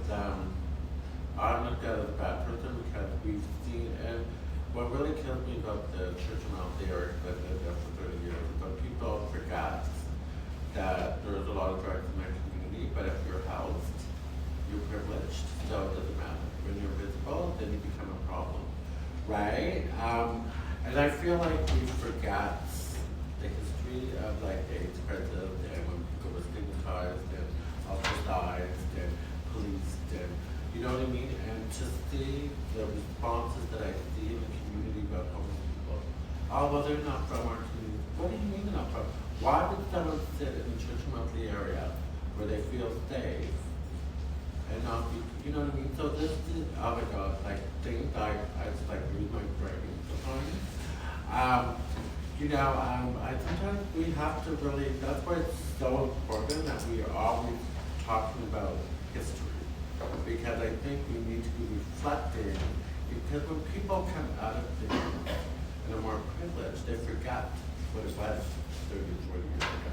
I'm not a bad person because we've seen, and what really kills me about the church around there that lived there for 30 years is that people forgot that there's a lot of drugs in their community, but if you're housed, you're privileged, so it doesn't matter. When you're visible, then you become a problem, right? And I feel like we forgot the history of like AIDS crisis and when people were stigmatized and ostracized and policed and you know what I mean? And to see the responses that I see in the community about homeless people. Oh, well, they're not from our community. What do you mean they're not from? Why would someone sit in the Church Monthly area where they feel safe and not be, you know what I mean? So this is, oh my God, like things I just like lose my brain sometimes. I sometimes we have to really, that's why it's so important that we are always talking about history. Because I think we need to be reflecting, because when people come out of things and are more privileged, they forget what it was 30 or 40 years ago.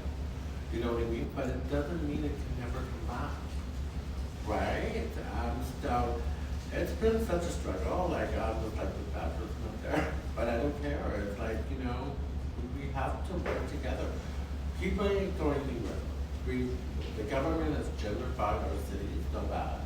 You know what I mean? But it doesn't mean it can never come back, right? So it's been such a struggle, like I was like the bad person up there, but I don't care. It's like, we have to work together. People ain't going anywhere. The government has gentrified our city so bad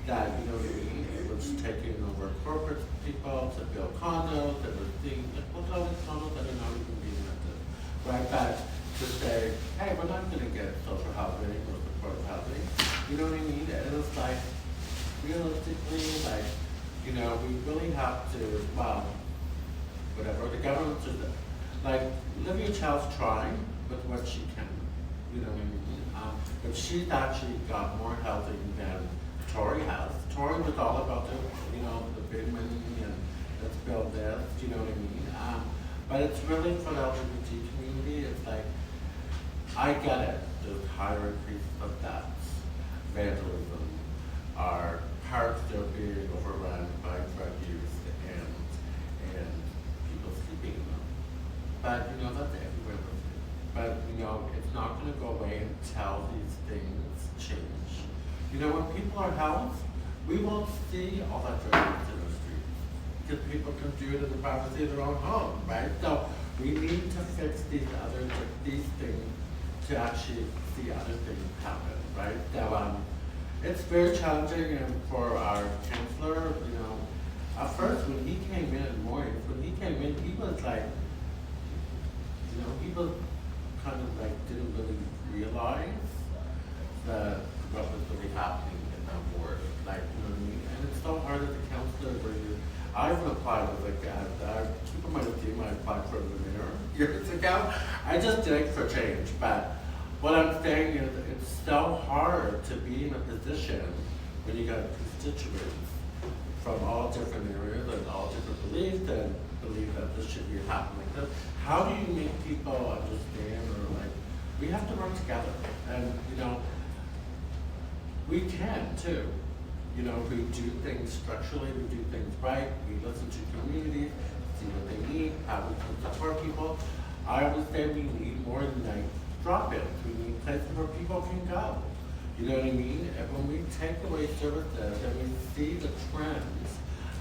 that, it was taking over corporate people to build condos, and we're seeing, look at all these condos that are not even being rented, right? But to say, hey, we're not gonna get social housing or supportive housing, you know what I mean? And it's like, realistically, like, we really have to, well, whatever, the government should, like, Olivia Child's trying with what she can, you know what I mean? But she's actually got more housing than Tory has. Tory was all about the big money and let's build this, you know what I mean? But it's really for the LGBT community, it's like, I get it, there's higher increases of deaths, vandalism, our parks are being overrun by drug use and people sleeping in them. But, that's everywhere. But, it's not gonna go away until these things change. When people are housed, we won't see all that drug use in the streets because people can do it in the privacy of their own home, right? So we need to fix these things to actually see other things happen, right? So it's very challenging, and for our chancellor, at first when he came in, he was like, he was kind of like didn't really realize that what was really happening in that ward, like, you know what I mean? And it's so hard as a counselor where you're ago. I just did it for change, but what I'm saying is it's so hard to be in a position when you got constituents from all different areas and all different beliefs and believe that this should be happening like this. How do you make people understand or like, we have to work together and we can too. We do things structurally, we do things right, we listen to communities, see what they need, how we can support people. I would say we need more night drop-ins. We need places where people can go. You know what I mean? And when we take away services and we see the trends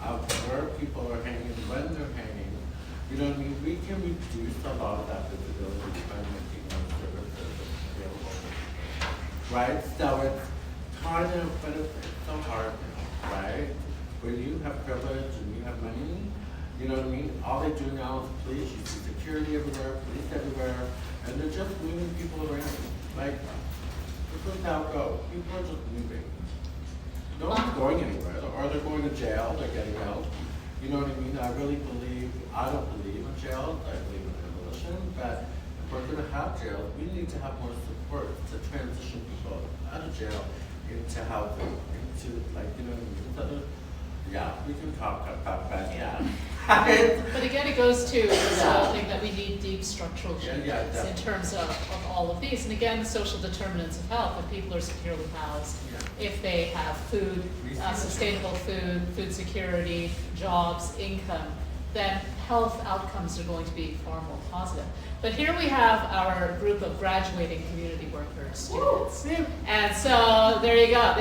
of where people are hanging, when they're hanging, you know what I mean? We can reduce a lot of that visibility by making those services available. Right? So it's kind of, but it's so hard now, right? When you have privilege and you have money, you know what I mean? All they do now is police. You see security everywhere, police everywhere, and they're just moving people around. Like, this is how it goes. People are just moving. No one's going anywhere, or they're going to jail, they're getting out. You know what I mean? I don't believe in jails, I believe in abolition, but if we're gonna have jails, we need to have more support to transition people out of jail into housing, into like, you know what I mean? Yeah, we can talk about that, yeah. But again, it goes to this whole thing that we need deep structural changes in terms of all of these. And again, the social determinants of health, if people are securely housed, if they have food, sustainable food, food security, jobs, income, then health outcomes are going to be far more positive. But here we have our group of graduating community workers, students. And so there you go.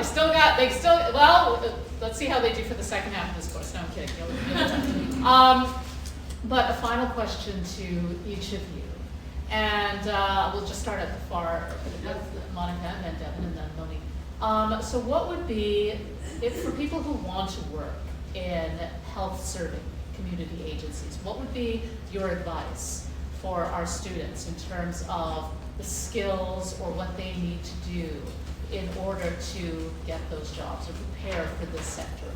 Let's see how they do for the second half of this course. No, I'm kidding. But a final question to each of you. And we'll just start at the far with Monica and then Devin and then Monique. So what would be, if for people who want to work in health serving community agencies, what would be your advice for our students in terms of the skills or what they need to do in order to get those jobs or prepare for this sector?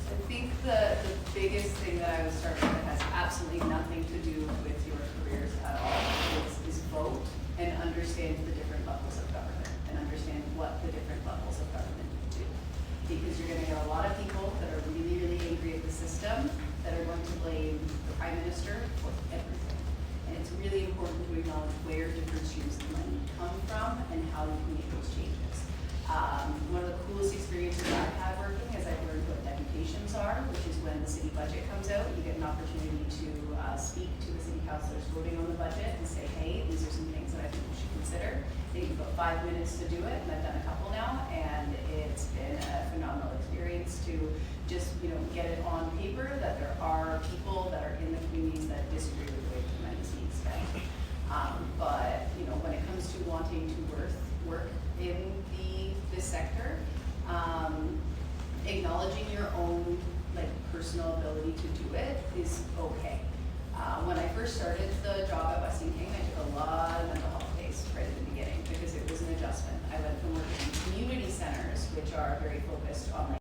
So I think the biggest thing that I would start with that has absolutely nothing to do with your careers at all is vote and understand the different levels of government and understand what the different levels of government do. Because you're going to get a lot of people that are really, really angry at the system that are going to blame the Prime Minister for everything. And it's really important to acknowledge where different streams of money come from and how you can make those changes. One of the coolest experiences I've had working is I've learned what deputations are, which is when the city budget comes out, you get an opportunity to speak to the city councilors voting on the budget and say, hey, these are some things that I think we should consider. They give about 5 minutes to do it, and I've done a couple now, and it's been a phenomenal experience to just get it on paper that there are people that are in the communities that disagree with the way the money is being spent. But when it comes to wanting to work in this sector, acknowledging your own personal ability to do it is okay. When I first started the job at Weston King, I took a lot of mental health days right at the beginning because it was an adjustment. I went from working in community centers, which are very focused on